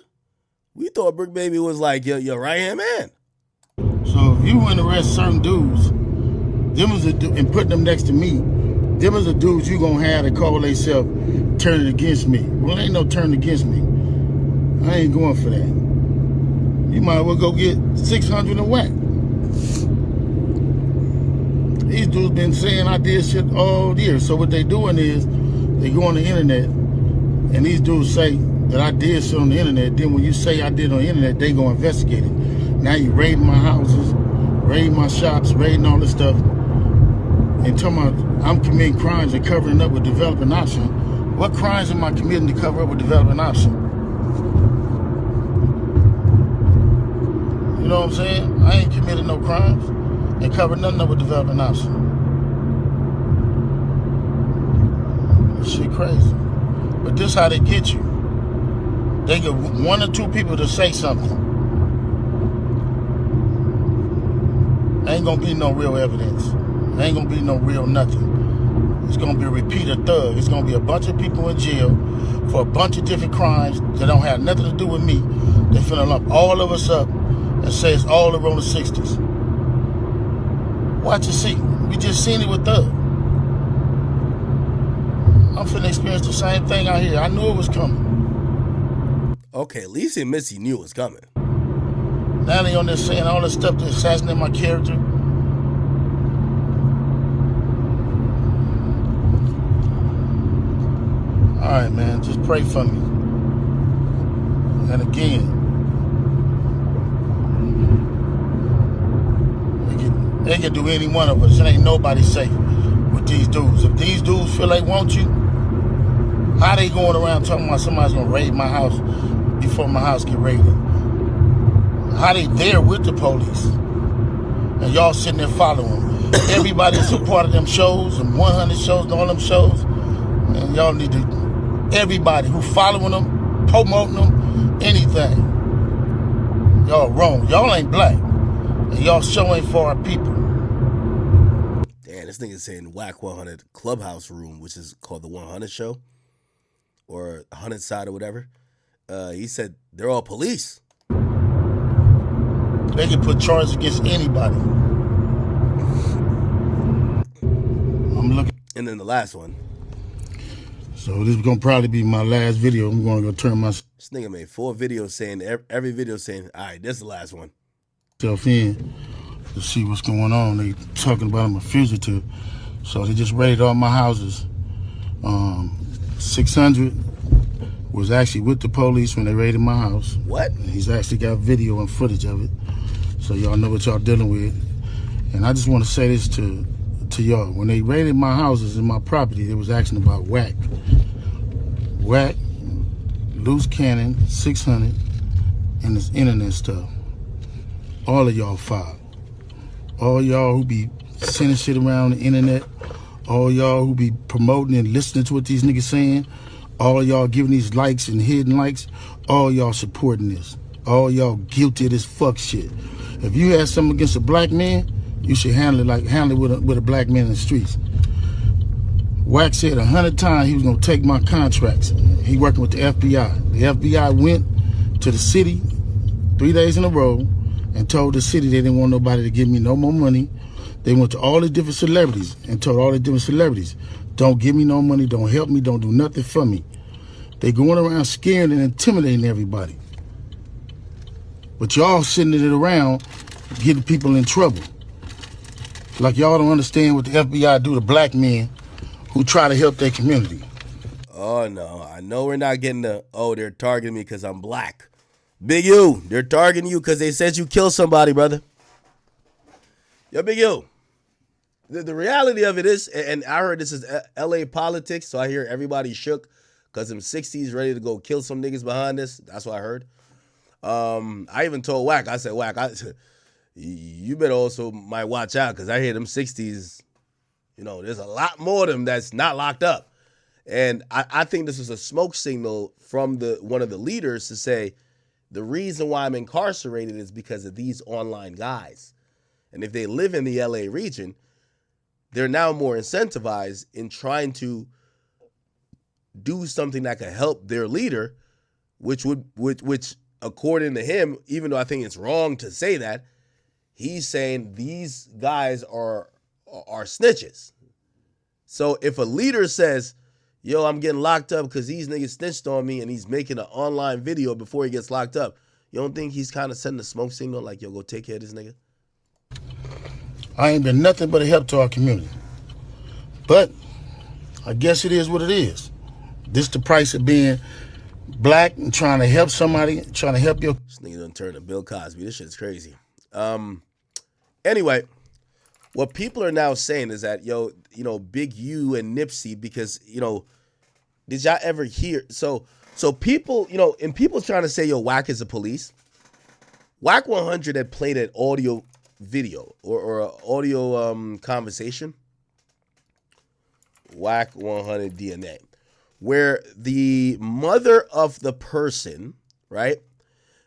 We thought Brick Baby was like your right-hand man. So if you went to arrest certain dudes, and put them next to me, them is the dudes you gonna have to call themselves turning against me. Well, ain't no turn against me. I ain't going for that. You might as well go get 600 and whack. These dudes been saying I did shit all year. So what they doing is they go on the internet and these dudes say that I did shit on the internet. Then when you say I did on the internet, they go investigate it. Now you raiding my houses, raiding my shops, raiding all this stuff. And talking about I'm committing crimes and covering up with developing option. What crimes am I committing to cover up with developing option? You know what I'm saying? I ain't committed no crimes and covered nothing up with developing option. This shit crazy. But this how they get you. They get one or two people to say something. Ain't gonna be no real evidence. Ain't gonna be no real nothing. It's gonna be a repeated thug. It's gonna be a bunch of people in jail for a bunch of different crimes that don't have nothing to do with me. They finna lump all of us up and say it's all around the 60s. Watch and see. We just seen it with Thug. I'm finna experience the same thing out here. I knew it was coming. Okay, at least in Missy knew it was coming. Now they on there saying all this stuff to assassinate my character. All right, man, just pray for me. And again, they can do any one of us. It ain't nobody safe with these dudes. If these dudes feel they want you, how they going around talking about somebody's gonna raid my house before my house get raided? How they there with the police? And y'all sitting there following them. Everybody's a part of them shows and 100 shows and all them shows. And y'all need to, everybody who following them, promoting them, anything. Y'all wrong. Y'all ain't black. And y'all show ain't for our people. Damn, this nigga's saying Whack 100 Clubhouse Room, which is called the 100 Show. Or 100 Side or whatever. He said they're all police. They can put charges against anybody. I'm looking. And then the last one. So this is gonna probably be my last video. I'm gonna go turn myself This nigga made 4 videos saying, every video saying, all right, this is the last one. in to see what's going on. They talking about I'm a fugitive. So they just raided all my houses. 600 was actually with the police when they raided my house. What? And he's actually got video and footage of it. So y'all know what y'all dealing with. And I just want to say this to y'all. When they raided my houses and my property, they was asking about Whack. Whack, Loose Cannon, 600, and this internet stuff. All of y'all filed. All y'all who be sending shit around the internet, all y'all who be promoting and listening to what these niggas saying, all y'all giving these likes and hidden likes, all y'all supporting this. All y'all guilty of this fuck shit. If you had something against a black man, you should handle it with a black man in the streets. Wack said 100 times he was gonna take my contracts. He working with the FBI. The FBI went to the city 3 days in a row and told the city they didn't want nobody to give me no more money. They went to all the different celebrities and told all the different celebrities, don't give me no money, don't help me, don't do nothing for me. They going around scaring and intimidating everybody. But y'all sitting it around getting people in trouble. Like y'all don't understand what the FBI do to black men who try to help their community. Oh, no. I know we're not getting they're targeting me because I'm black. Big U, they're targeting you because they said you killed somebody, brother. Yo, Big U. The reality of it is, and I heard this is LA politics, so I hear everybody shook because them 60s ready to go kill some niggas behind this. That's what I heard. I even told Wack, I said, Wack, you better also might watch out because I hear them 60s, there's a lot more of them that's not locked up. And I think this was a smoke signal from one of the leaders to say, the reason why I'm incarcerated is because of these online guys. And if they live in the LA region, they're now more incentivized in trying to do something that could help their leader, which according to him, even though I think it's wrong to say that, he's saying these guys are snitches. So if a leader says, yo, I'm getting locked up because these niggas snitched on me and he's making an online video before he gets locked up, you don't think he's kind of sending a smoke signal like, yo, go take care of this nigga? I ain't been nothing but a help to our community. But I guess it is what it is. This the price of being black and trying to help somebody, trying to help your... This nigga done turned to Bill Cosby. This shit's crazy. Anyway, what people are now saying is that, Big U and Nipsey, because, did y'all ever hear? So people, and people trying to say, yo, Wack is the police. Wack 100 had played an audio video or an audio conversation. Wack 100 DNA, where the mother of the person, right?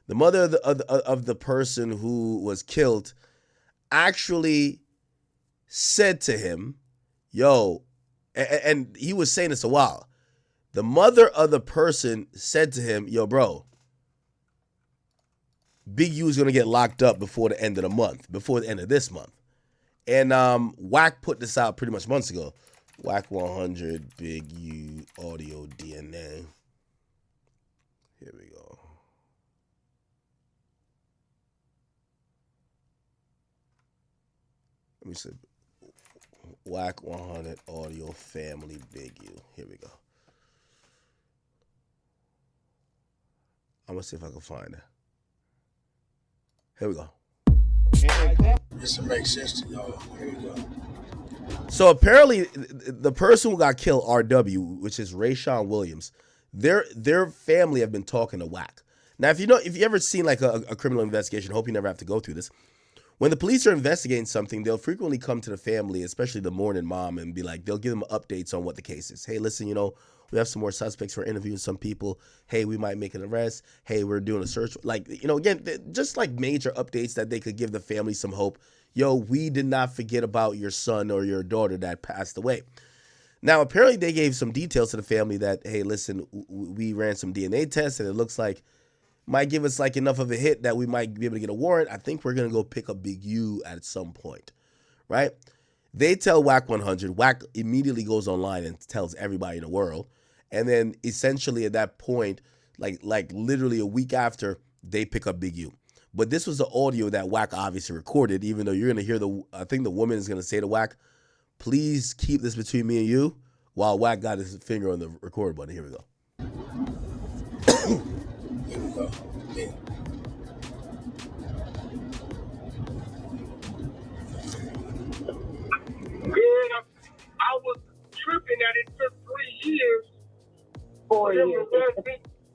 The mother of the person who was killed actually said to him, yo, and he was saying this a while. The mother of the person said to him, yo, bro, Big U is going to get locked up before the end of the month, before the end of this month. And Wack put this out pretty much months ago. Wack 100, Big U, audio DNA. Here we go. Let me see. Wack 100, audio, family, Big U. Here we go. I'm going to see if I can find it. Here we go. This will make sense to y'all. Here we go. So apparently, the person who got killed, RW, which is Rayshawn Williams, their family have been talking to Wack. Now, if you ever seen like a criminal investigation, hope you never have to go through this. When the police are investigating something, they'll frequently come to the family, especially the mourning mom, and be like, they'll give them updates on what the case is. Hey, listen, we have some more suspects. We're interviewing some people. Hey, we might make an arrest. Hey, we're doing a search. Like, again, just like major updates that they could give the family some hope. Yo, we did not forget about your son or your daughter that passed away. Now, apparently they gave some details to the family that, hey, listen, we ran some DNA tests and it looks like might give us like enough of a hit that we might be able to get a warrant. I think we're going to go pick up Big U at some point, right? They tell Wack 100. Wack immediately goes online and tells everybody in the world. And then essentially at that point, like literally a week after, they pick up Big U. But this was the audio that Wack obviously recorded, even though you're going to hear I think the woman is going to say to Wack, please keep this between me and you, while Wack got his finger on the record button. Here we go. Here we go. Yeah. I was tripping that it took 3 years 4 years. to run,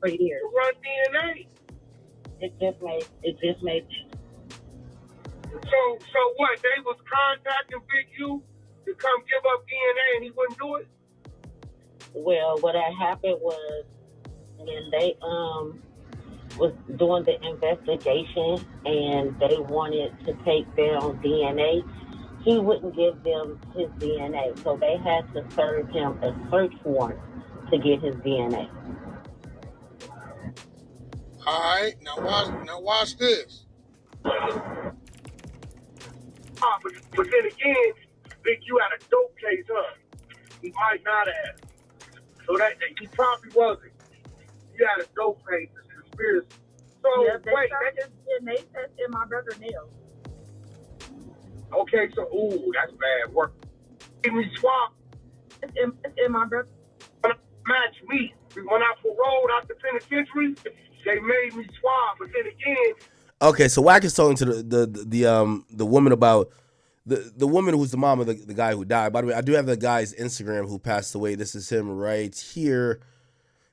3 years. to run DNA. It just made. So what? They was contacting Big U to come give up DNA and he wouldn't do it? Well, what had happened was when they was doing the investigation and they wanted to take down DNA, he wouldn't give them his DNA. So they had to serve him a search warrant to get his DNA. All right, now watch this. But then again, Big U had a dope case, huh? He might not have. So that he probably wasn't. He had a dope case, a conspiracy. So Yeah, they wait, found his DNA test in my brother nails. okay, so that's bad work. Can we swap? It's in my brother. No, match me. When I paroled out the penitentiary, they made me swab. But then again, okay, so Wack is talking to the woman about the woman who's the mom of the guy who died. By the way, I do have the guy's Instagram who passed away. This is him right here.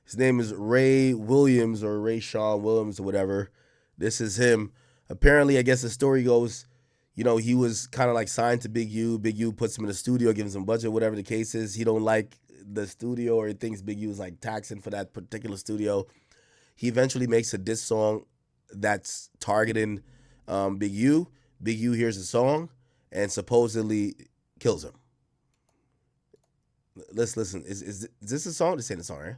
His name is Ray Williams or Ray Sean Williams or whatever. This is him. Apparently, I guess the story goes, you know, he was kind of like signed to Big U. Big U puts him in the studio, gives him budget, whatever the case is. He don't like the studio or he thinks Big U is like taxing for that particular studio. He eventually makes a diss song that's targeting Big U. Big U hears the song and supposedly kills him. Let's listen. Is this a song? This ain't a song, right?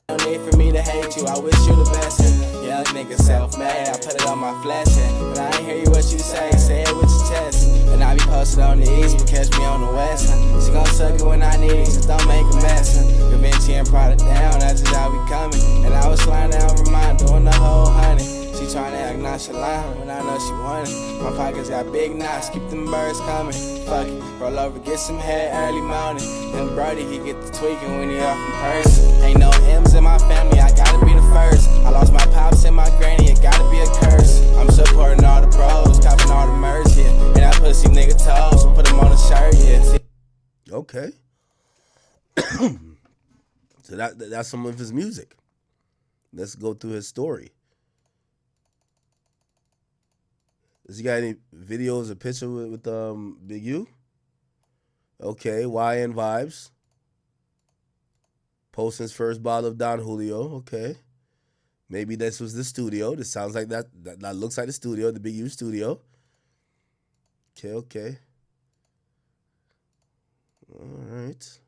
No need for me to hate you, I wish you the best. Young nigga self-made, I put it on my flesh. But I ain't hear you what you say it with your chest. And I be posted on the east, but catch me on the west. She gon' suck it when I need it, just don't make a mess. Da Vinci and Prada down, that's just how we coming. And I was sliding down Vermont, doing the whole honey. She tryna act nonchalant when I know she want it. My pockets got big knots, keep them birds coming. Fuck it, roll over, get some head early morning. Then Brody, he get the tweaking when he off in person. Ain't no M's in my family, I gotta be the first. I lost my pops and my granny, it gotta be a curse. I'm supporting all the bros, copping all the merch, yeah. And that pussy nigga toes, put him on a shirt, yeah. Okay. So that's some of his music. Let's go through his story. Does he got any videos or picture with Big U? Okay, YN Vibes. Posting his first bottle of Don Julio. Okay. Maybe this was the studio. This sounds like that looks like the studio, the Big U studio. Okay. All right.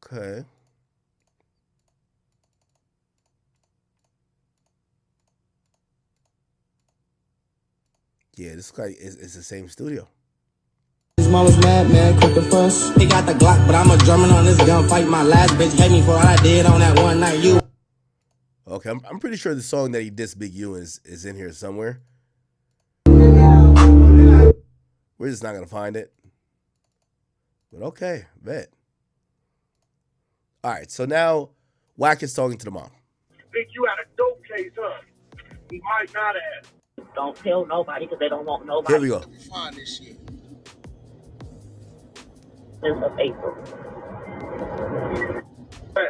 Okay. Yeah, this guy is the same studio. His mom was mad, man, quick to fuss. He got the Glock, but I'm a German on this gunfight. My last bitch hate me for all I did on that one night. You. Okay, I'm pretty sure the song that he dissed Big U is in here somewhere. We're just not gonna find it. But okay, bet. All right, so now Wack is talking to the mom. Big U had a dope case, huh? He might not have. Don't tell nobody because they don't want nobody. Here we go. Find this shit. Since of April. Hey,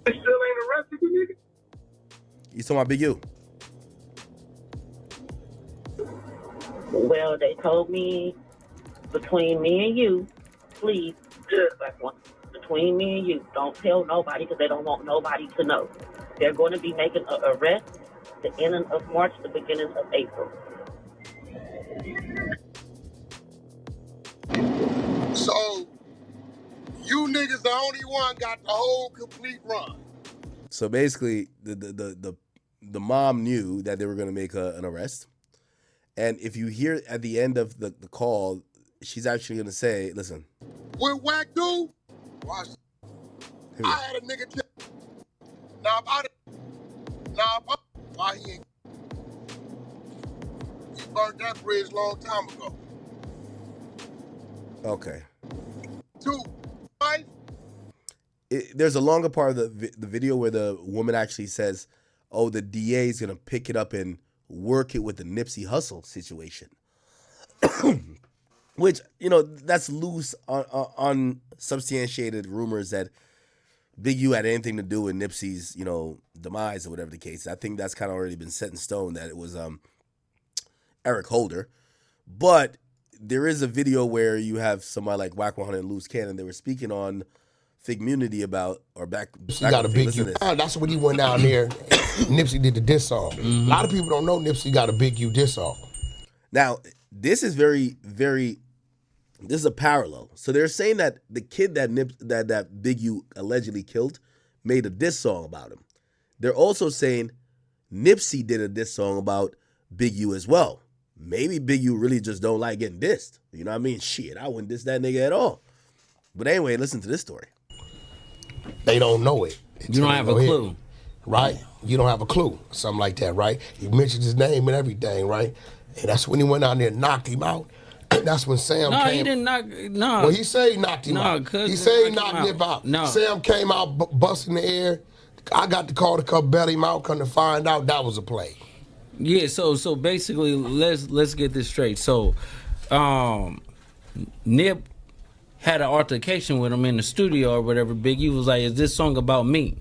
they still ain't arrested you, nigga? You talking about Big U? Well, they told me between me and you, please, between me and you, don't tell nobody because they don't want nobody to know. They're going to be making an arrest the ending of March, the beginning of April. So, you niggas the only one got the whole complete run. So basically, the mom knew that they were going to make an arrest. And if you hear at the end of the call, she's actually going to say, listen. What Wack do? Watch. I had a nigga why he ain't. He burnt that bridge long time ago. Okay. 2, 5. There's a longer part of the video where the woman actually says, oh, the DA is going to pick it up and work it with the Nipsey Hussle situation. Which, you know, that's loose, unsubstantiated rumors that Big U had anything to do with Nipsey's, you know, demise or whatever the case. I think that's kind of already been set in stone that it was Eric Holder. But there is a video where you have somebody like Wack 100 and Loose Cannon. They were speaking on Figmunity about, or back. He got a Big U. That's when he went down there. Nipsey did the diss song. A lot of people don't know Nipsey got a Big U diss song. Now, this is very, very. This is a parallel. So they're saying that the kid that Big U allegedly killed made a diss song about him. They're also saying Nipsey did a diss song about Big U as well. Maybe Big U really just don't like getting dissed. You know what I mean? Shit, I wouldn't diss that nigga at all. But anyway, listen to this story. They don't know it. You don't have a clue. Right? You don't have a clue. Something like that, right? He mentioned his name and everything, right? And that's when he went out there and knocked him out. That's when Sam No, came. he didn't knock. No. Well, he said he knocked him out. He said he knocked him out. No. Sam came out busting the air. I got the call to come bail him out. Come to find out that was a play. Yeah. So basically, let's get this straight. So, Nip had an altercation with him in the studio or whatever. Big U was like, "Is this song about me?"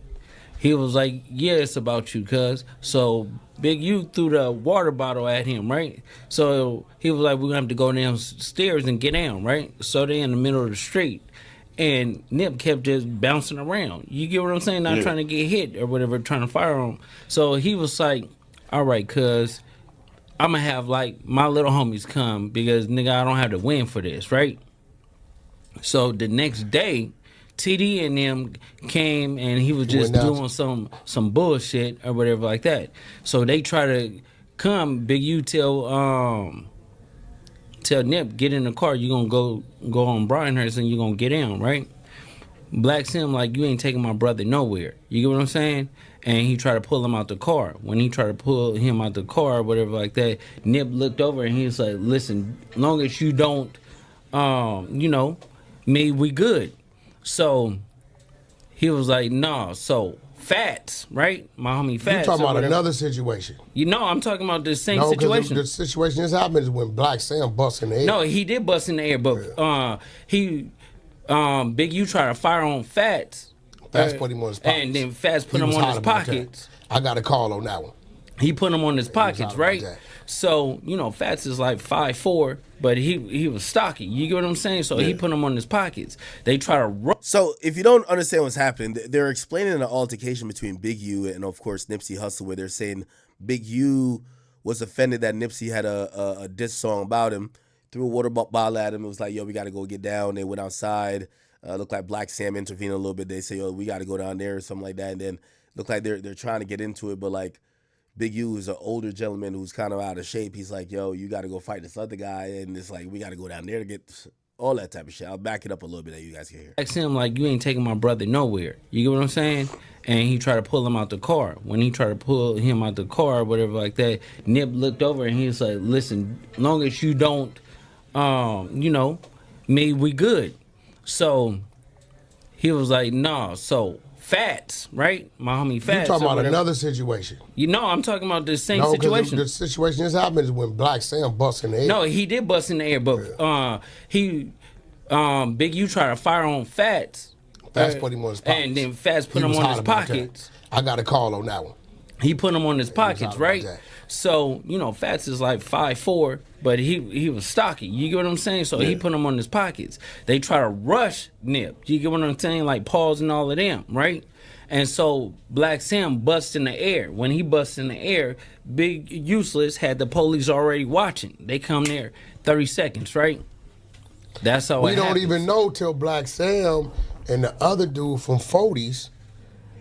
He was like, "Yeah, it's about you, cuz." So Big U threw the water bottle at him, right? So he was like, "We're gonna have to go downstairs and get down," right? So they in the middle of the street, and Nip kept just bouncing around. You get what I'm saying? Not trying to get hit or whatever, trying to fire on him. So he was like, "All right, cuz I'm gonna have like my little homies come because nigga, I don't have to win for this, right?" So the next day, TD and them came and he was just doing some bullshit or whatever like that. So they try to come. Big U tell Nip, get in the car. You gonna go on Bryanhurst and you gonna get in, right? Black Sim like, you ain't taking my brother nowhere. You get what I'm saying? And he tried to pull him out the car. When he tried to pull him out the car or whatever like that, Nip looked over and he was like, "Listen, long as you don't, me, we good." So he was like, "Nah." So Fats, right? My homie Fats. You talking about another situation? I'm talking about the same situation. situation. The situation this happened is when Black Sam bust in the air. No, he did bust in the air, but Big U tried to fire on Fats. Fats put him on his pockets. And then Fats put him on his pockets. I got a call on that one. He put him on his pockets, right? So, Fats is like 5'4", but he was stocky. You get what I'm saying? So he put him on his pockets. They try to So if you don't understand what's happening, they're explaining an altercation between Big U and, of course, Nipsey Hussle, where they're saying Big U was offended that Nipsey had a diss song about him, threw a water bottle at him. It was like, "Yo, we got to go get down." They went outside. Looked like Black Sam intervened a little bit. They say, "Yo, we got to go down there," or something like that. And then looked like they're trying to get into it, but like Big U is an older gentleman who's kind of out of shape. He's like, "Yo, you got to go fight this other guy," and it's like, we got to go down there to get all that type of shit. I'll back it up a little bit that you guys can hear. Black Sam like, "You ain't taking my brother nowhere." You get what I'm saying? And he tried to pull him out the car. When he tried to pull him out the car or whatever like that, Nip looked over and he was like, "Listen, long as you don't, me, we good." So he was like, "Nah." So Fats, right? My homie Fats. You talking about another situation? I'm talking about the same situation. situation. The situation this happened is when Black Sam bust in the air. No, he did bust in the air, but Big U tried to fire on Fats. Fats put him on his pockets. And then Fats put him on his pockets. I got a call on that one. He put him on his pockets, right? So, Fats is like 5'4", but he was stocky. You get what I'm saying? So he put him on his pockets. They try to rush Nip. You get what I'm saying? Like Paul's and all of them, right? And so Black Sam busts in the air. When he busts in the air, Big Useless had the police already watching. They come there 30 seconds, right? That's how we don't even know till Black Sam and the other dude from 40s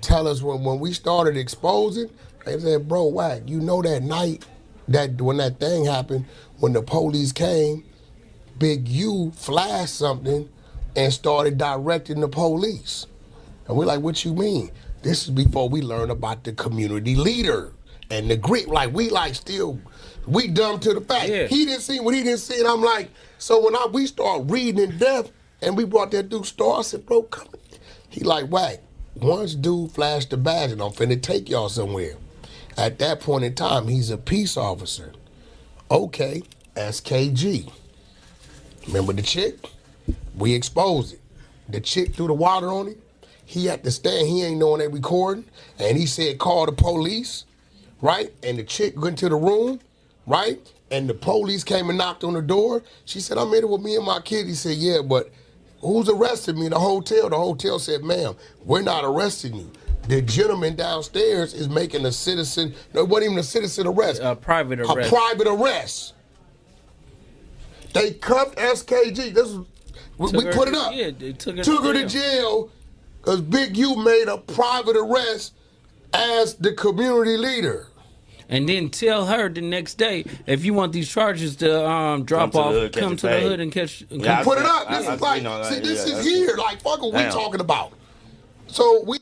tell us when we started exposing. They said, "Bro, Wack, you know that night when that thing happened, when the police came, Big U flashed something and started directing the police." And we're like, "What you mean?" This is before we learn about the community leader and the grit. Like, we dumb to the fact. Yeah. He didn't see what he didn't see. And I'm like, so when we start reading in depth and we brought that dude store, I said, "Bro, come here." He like, "Wack, once dude flashed the badge and I'm finna take y'all somewhere." At that point in time, he's a peace officer. Okay, SKG. Remember the chick? We exposed it. The chick threw the water on him. He had to stand, he ain't knowing they recording. And he said, "Call the police," right? And the chick went to the room, right? And the police came and knocked on the door. She said, "I'm in it with me and my kid." He said, "Yeah, but who's arrested me?" The hotel. The hotel said, "Ma'am, we're not arresting you. The gentleman downstairs is making a citizen," no, it wasn't even a citizen arrest. A private arrest. A private arrest. They cuffed SKG. We put it up. Yeah, they took her to jail because Big U made a private arrest as the community leader. And then tell her the next day, if you want these charges to drop off, come to the hood and catch. Yeah, put it up. This is like, this is here. Like, fuck what we talking about. So we.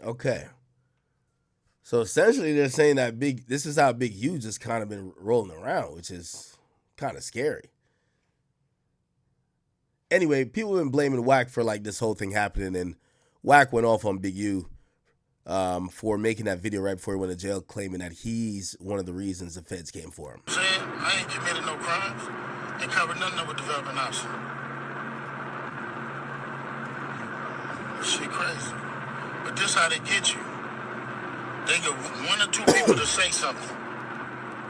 Okay. So essentially they're saying that this is how Big U just kind of been rolling around, which is kind of scary. Anyway, people have been blaming Wack for like this whole thing happening, and Wack went off on Big U for making that video right before he went to jail, claiming that he's one of the reasons the feds came for him. Saying I ain't committed no crimes and covered nothing up with development option. Shit crazy. But this how they get you. They get one or two people to say something.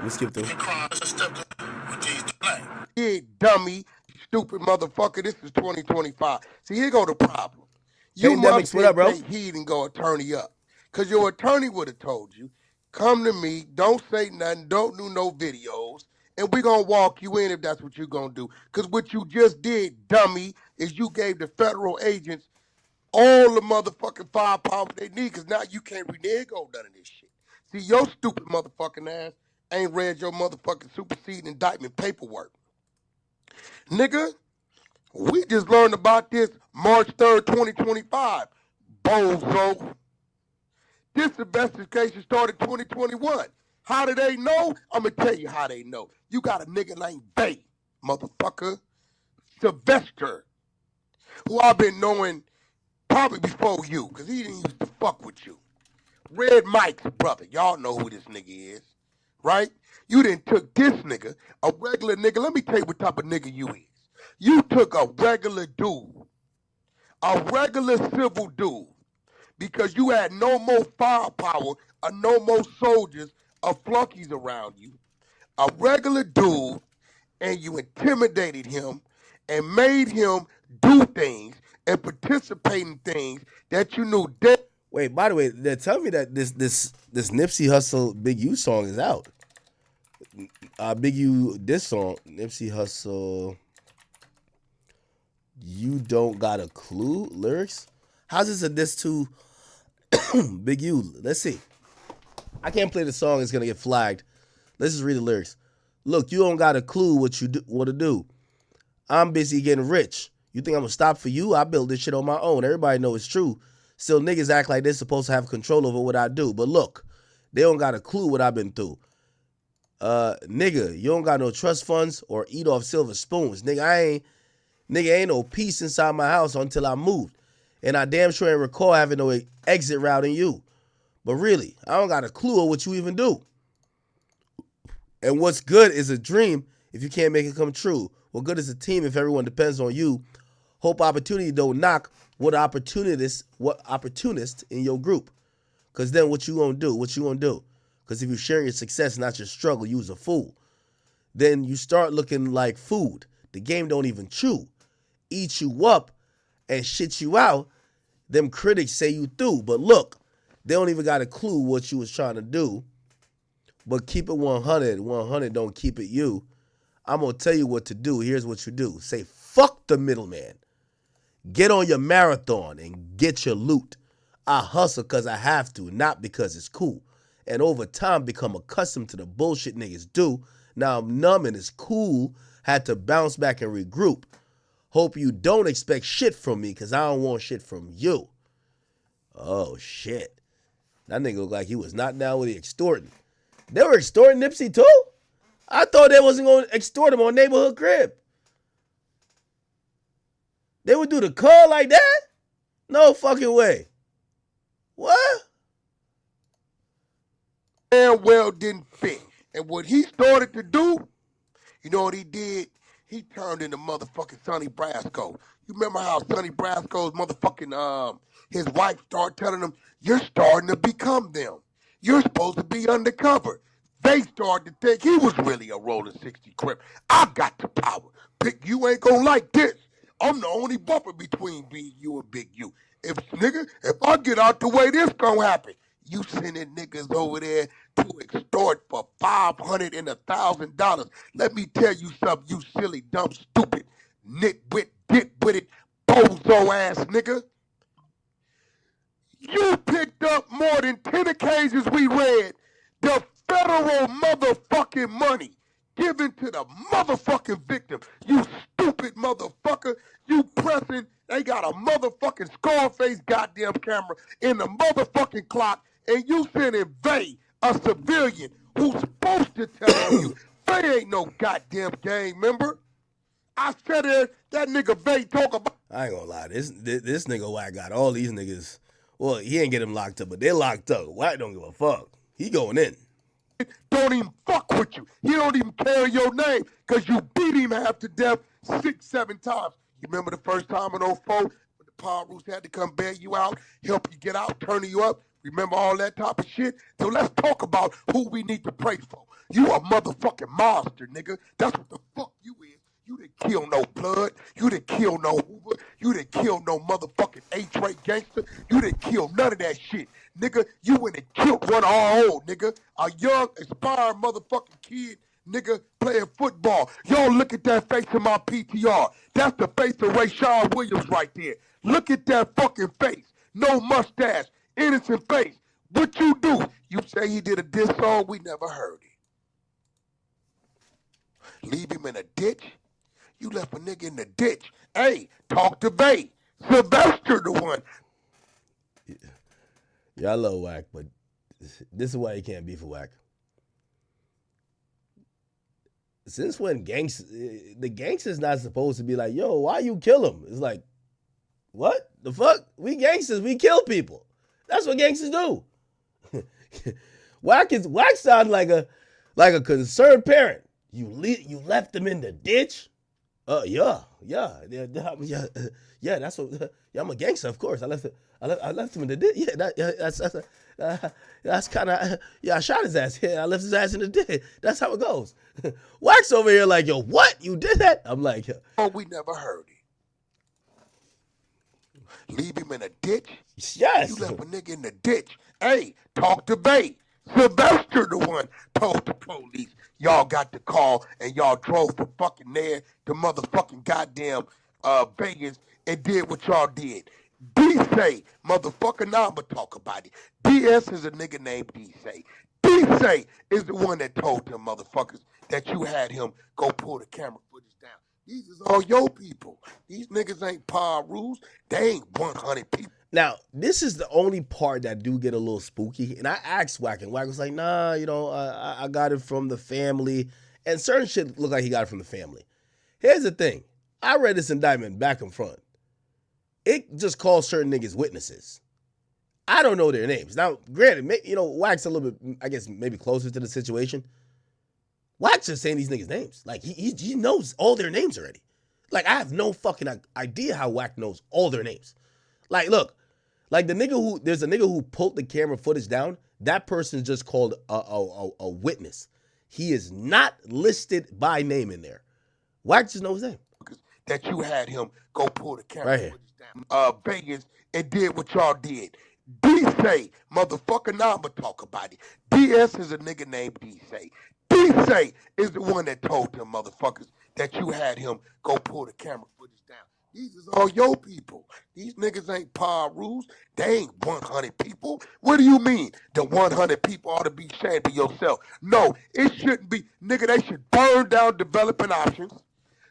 Let's skip through. Crimes and stuff with these black. Yeah, dummy, stupid motherfucker. This is 2025. See, here go the problem. You Akademiks, what up, bro? take heed and go attorney up. Because your attorney would have told you, come to me, don't say nothing, don't do no videos, and we're going to walk you in if that's what you're going to do. Because what you just did, dummy, is you gave the federal agents all the motherfucking firepower they need, because now you can't renege on none of this shit. See, your stupid motherfucking ass ain't read your motherfucking superseding indictment paperwork. Nigga, we just learned about this March 3rd, 2025. Bozo. This investigation started 2021. How do they know? I'm going to tell you how they know. You got a nigga named Bay, motherfucker, Sylvester, who I've been knowing probably before you, because he didn't used to fuck with you. Red Mike's brother. Y'all know who this nigga is, right? You done took this nigga, a regular nigga. Let me tell you what type of nigga you is. You took a regular dude, a regular civil dude, because you had no more firepower or no more soldiers or flunkies around you. A regular dude, and you intimidated him and made him do things and participate in things that you knew dead. Wait, by the way, they're telling me that this Nipsey Hussle Big U song is out. Big U, this song, Nipsey Hussle, You Don't Got a Clue lyrics. How's this a diss to Big U? Let's see. I can't play the song, it's gonna get flagged. Let's just read the lyrics. Look, you don't got a clue what you want to do. I'm busy getting rich. You think I'm gonna stop for you? I built this shit on my own. Everybody know it's true. Still, niggas act like they're supposed to have control over what I do. But look, they don't got a clue what I've been through. Nigga, you don't got no trust funds or eat off silver spoons. Nigga, ain't no peace inside my house until I moved. And I damn sure ain't recall having no exit route in you. But really, I don't got a clue of what you even do. And what's good is a dream if you can't make it come true. What good is a team if everyone depends on you? Hope opportunity don't knock what opportunist in your group. Because then what you gonna do? What you gonna do? Because if you share your success, not your struggle, you's a fool. Then you start looking like food. The game don't even chew. Eat you up and shit you out. Them critics say you through. But look, they don't even got a clue what you was trying to do. But keep it 100. 100 don't keep it you. I'm going to tell you what to do. Here's what you do. Say, fuck the middleman. Get on your marathon and get your loot. I hustle because I have to, not because it's cool. And over time, become accustomed to the bullshit niggas do. Now I'm numb and it's cool. Had to bounce back and regroup. Hope you don't expect shit from me because I don't want shit from you. Oh, shit. That nigga looked like he was not down with the extorting. They were extorting Nipsey too? I thought they wasn't going to extort him on Neighborhood Crib. They would do the call like that? No fucking way. What? Damn well didn't fit. And what he started to do, you know what he did? He turned into motherfucking Sonny Brasco. You remember how Sonny Brasco's motherfucking, his wife started telling him, you're starting to become them. You're supposed to be undercover. They started to think he was really a rolling 60 Crip. I got the power. Big U ain't gonna like this. I'm the only buffer between Big U and Big U. If I get out the way, this gonna happen. You sending niggas over there to extort for $500 and $1,000. Let me tell you something, you silly, dumb, stupid, nitwit, dick-witted, bozo ass nigga. You picked up more than 10 occasions we read the federal motherfucking money given to the motherfucking victim. You stupid motherfucker. You pressing, they got a motherfucking Scarface goddamn camera in the motherfucking clock, and you sending Vay, a civilian, who's supposed to tell on you. Vay ain't no goddamn gang member. I said it, that nigga Bay talk about. I ain't gonna lie. This nigga Wack got all these niggas. Well, he ain't get him locked up, but they locked up. Wack don't give a fuck. He going in. Don't even fuck with you. He don't even carry your name because you beat him half to death 6-7 times. You remember the first time in 04 when the Power Rules had to come bail you out, help you get out, turn you up? Remember all that type of shit? So let's talk about who we need to pray for. You a motherfucking monster, nigga. That's what the fuck you is. You didn't kill no blood. You didn't kill no Hoover. You didn't kill no motherfucking A-Tray gangster. You didn't kill none of that shit. Nigga, you went and killed one of our own, nigga. A young, aspiring motherfucking kid, nigga, playing football. Y'all look at that face in my PTR. That's the face of Rayshard Williams right there. Look at that fucking face. No mustache. Innocent face. What you do? You say he did a diss song? We never heard it. Leave him in a ditch? You left a nigga in the ditch. Hey, talk to Bay. Sylvester the one. Yeah, I love Wack, but this is why you can't be for Wack. Since when the gangster's not supposed to be like, yo, why you kill him? It's like, what? The fuck? We gangsters, we kill people. That's what gangsters do. Wack sounds like a concerned parent. You left him in the ditch? Yeah. That's what. Yeah, I'm a gangster, of course. I left him in the ditch. Yeah, that's kind of. Yeah, I shot his ass. Yeah, I left his ass in the ditch. That's how it goes. Wax over here like, yo, what? You did that? I'm like, oh, we never heard it. Leave him in a ditch? Yes. You left a nigga in the ditch. Hey, talk to Bay. Sylvester the one told the police. Y'all got the call and y'all drove from fucking there to motherfucking goddamn Vegas and did what y'all did. D-Say, motherfucker, now I'ma talk about it. DS is a nigga named D-Say. D-Say is the one that told them motherfuckers that you had him go pull the camera footage down. These is all your people. These niggas ain't Power Rules. They ain't 100 people. Now, this is the only part that do get a little spooky. And I asked Wack, and Wack was like, nah, I got it from the family. And certain shit look like he got it from the family. Here's the thing. I read this indictment back and front. It just calls certain niggas witnesses. I don't know their names. Now, granted, Wack's a little bit, I guess, maybe closer to the situation. Wack's just saying these niggas' names. Like, he knows all their names already. Like, I have no fucking idea how Wack knows all their names. Like, look. Like there's a nigga who pulled the camera footage down. That person is just called a witness. He is not listed by name in there. Wack just knows his name. That you had him go pull the camera footage down. Vegas and did what y'all did. D-Say, motherfucker, now I'ma talk about it. DS is a nigga named D-Say. D-Say is the one that told them motherfuckers that you had him go pull the camera footage down. These is all your people. These niggas ain't Power Rules. They ain't 100 people. What do you mean? The 100 people ought to be ashamed of yourself. No, it shouldn't be. Nigga, they should burn down developing options.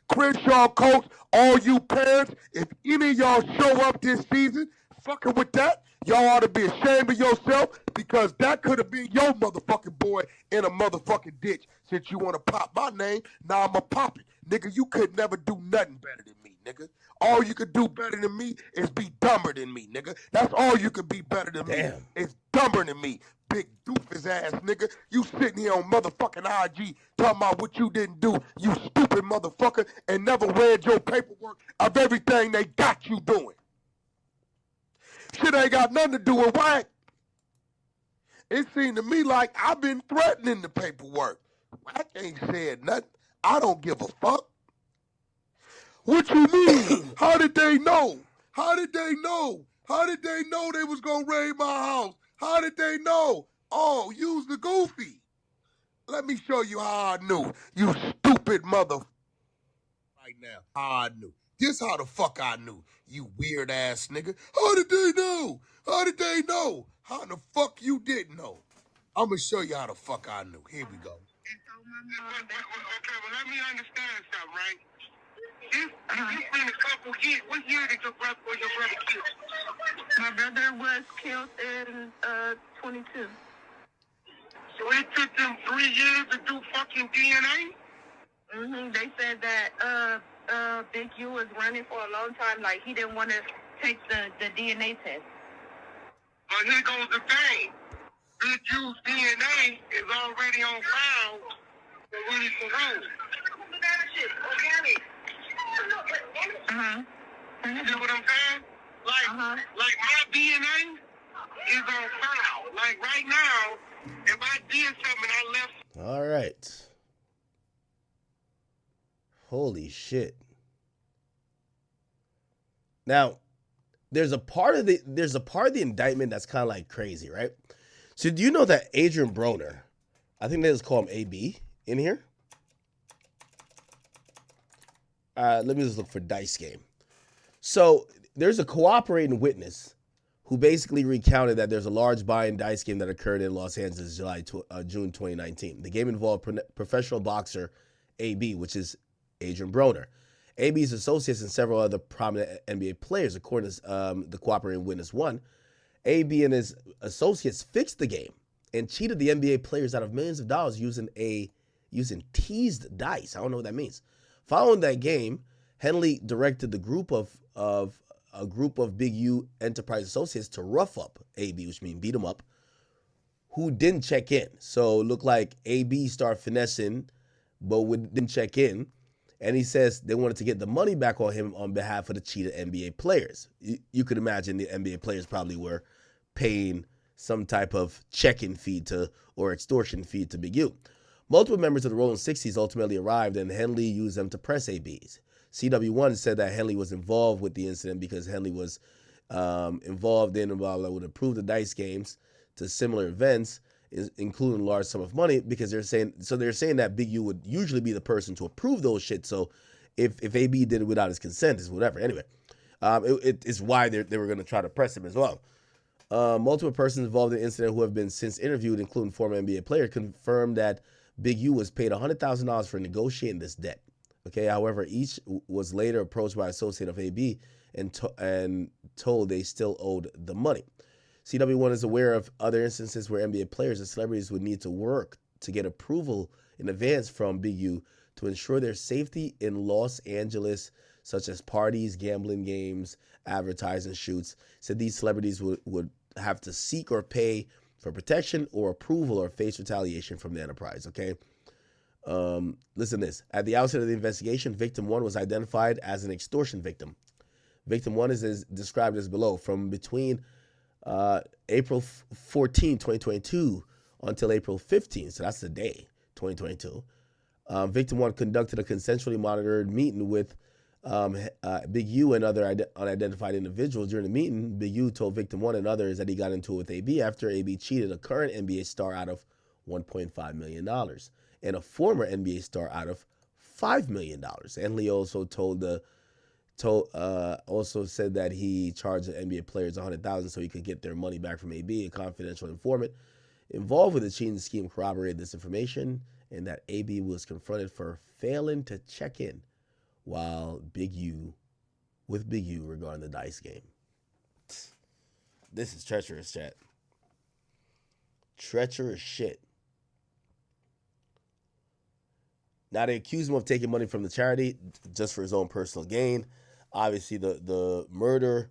Crenshaw Coach, all you parents, if any of y'all show up this season fucking with that, y'all ought to be ashamed of yourself because that could have been your motherfucking boy in a motherfucking ditch. Since you want to pop my name, now I'ma pop it. Nigga, you could never do nothing better than me, nigga. All you could do better than me is be dumber than me, nigga. That's all you could be better than me. Is dumber than me. Big doofus ass nigga. You sitting here on motherfucking IG talking about what you didn't do, you stupid motherfucker, and never read your paperwork of everything they got you doing. Shit ain't got nothing to do with Wack. It seemed to me like I've been threatening the paperwork. Wack ain't said nothing. I don't give a fuck. What you mean? How did they know? How did they know? How did they know they was gonna raid my house? How did they know? Oh, use the goofy. Let me show you how I knew. You stupid mother. Right now, how I knew. This how the fuck I knew. You weird ass nigga. How did they know? How did they know? How the fuck you didn't know? I'm gonna show you how the fuck I knew. Here we go. Okay, well, let me understand something, right? You've been a couple years. What year did your brother killed? My brother was killed in 22. So it took them 3 years to do fucking DNA? They said that Big U was running for a long time. Like, he didn't want to take the DNA test. But here goes the thing. Big U's DNA is already on file for Willie Peru. You see what I'm saying? Like my DNA is on file. Like right now, if I did something and I left. All right. Holy shit. Now, there's a part of the indictment that's kind of like crazy, right? So do you know that Adrian Broner, I think they just call him AB in here? Let me just look for Dice Game. So there's a cooperating witness who basically recounted that there's a large buy-in dice game that occurred in Los Angeles June 2019. The game involved professional boxer AB, which is Adrian Broner. AB's associates and several other prominent NBA players, according to the cooperating witness one. AB and his associates fixed the game and cheated the NBA players out of millions of dollars using teased dice. I don't know what that means. Following that game, Henley directed the group of a group of Big U Enterprise associates to rough up AB, which means beat him up, who didn't check in. So it looked like AB started finessing, but didn't check in. And he says they wanted to get the money back on him on behalf of the cheated NBA players. You could imagine the NBA players probably were paying some type of check-in fee or extortion fee to Big U. Multiple members of the Rolling 60s ultimately arrived, and Henley used them to press ABs. CW1 said that Henley was involved with the incident because Henley was involved that would approve the dice games to similar events, including a large sum of money, because they're saying that Big U would usually be the person to approve those shit. So if AB did it without his consent, is whatever. Anyway, it's why they were going to try to press him as well. Multiple persons involved in the incident who have been since interviewed, including former NBA player, confirmed that Big U was paid $100,000 for negotiating this debt. Okay, however, each was later approached by an associate of AB and told they still owed the money. CW1 is aware of other instances where NBA players and celebrities would need to work to get approval in advance from Big U to ensure their safety in Los Angeles, such as parties, gambling games, advertising shoots. Said these celebrities would have to seek or pay for protection or approval or face retaliation from the enterprise, okay? Listen to this. At the outset of the investigation, victim 1 was identified as an extortion victim. Victim 1 is described as below. From between April 14, 2022 until April 15, so that's the day, 2022, victim 1 conducted a consensually monitored meeting with Big U and other unidentified individuals. During the meeting, Big U told victim 1 and others that he got into it with AB after AB cheated a current NBA star out of $1.5 million and a former NBA star out of $5 million. And Lee also also said that he charged the NBA players $100,000 so he could get their money back from AB. A confidential informant involved with the cheating scheme corroborated this information, and that AB was confronted for failing to check in while Big U regarding the dice game. This is treacherous, chat. Treacherous shit. Now they accuse him of taking money from the charity just for his own personal gain. Obviously, the murder.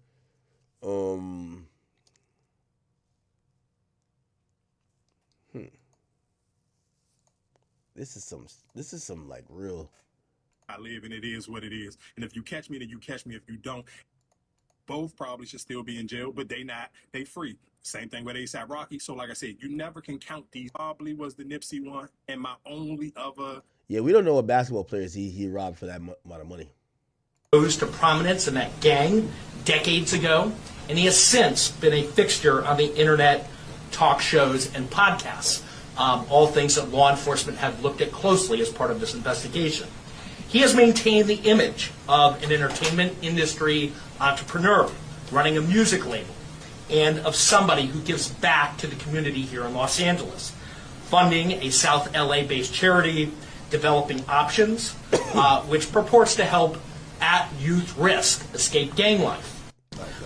This is some like real. I live and it is what it is. And if you catch me, then you catch me. If you don't, both probably should still be in jail, but they not. They free. Same thing with A$AP Rocky. So like I said, you never can count these. Probably was the Nipsey one, and my only other. Yeah, we don't know what basketball players he robbed for that amount of money. Rose to prominence in that gang decades ago, and he has since been a fixture on the internet, talk shows, and podcasts, all things that law enforcement have looked at closely as part of this investigation. He has maintained the image of an entertainment industry entrepreneur running a music label and of somebody who gives back to the community here in Los Angeles, funding a South LA-based charity, developing options, which purports to help at youth risk escape gang life.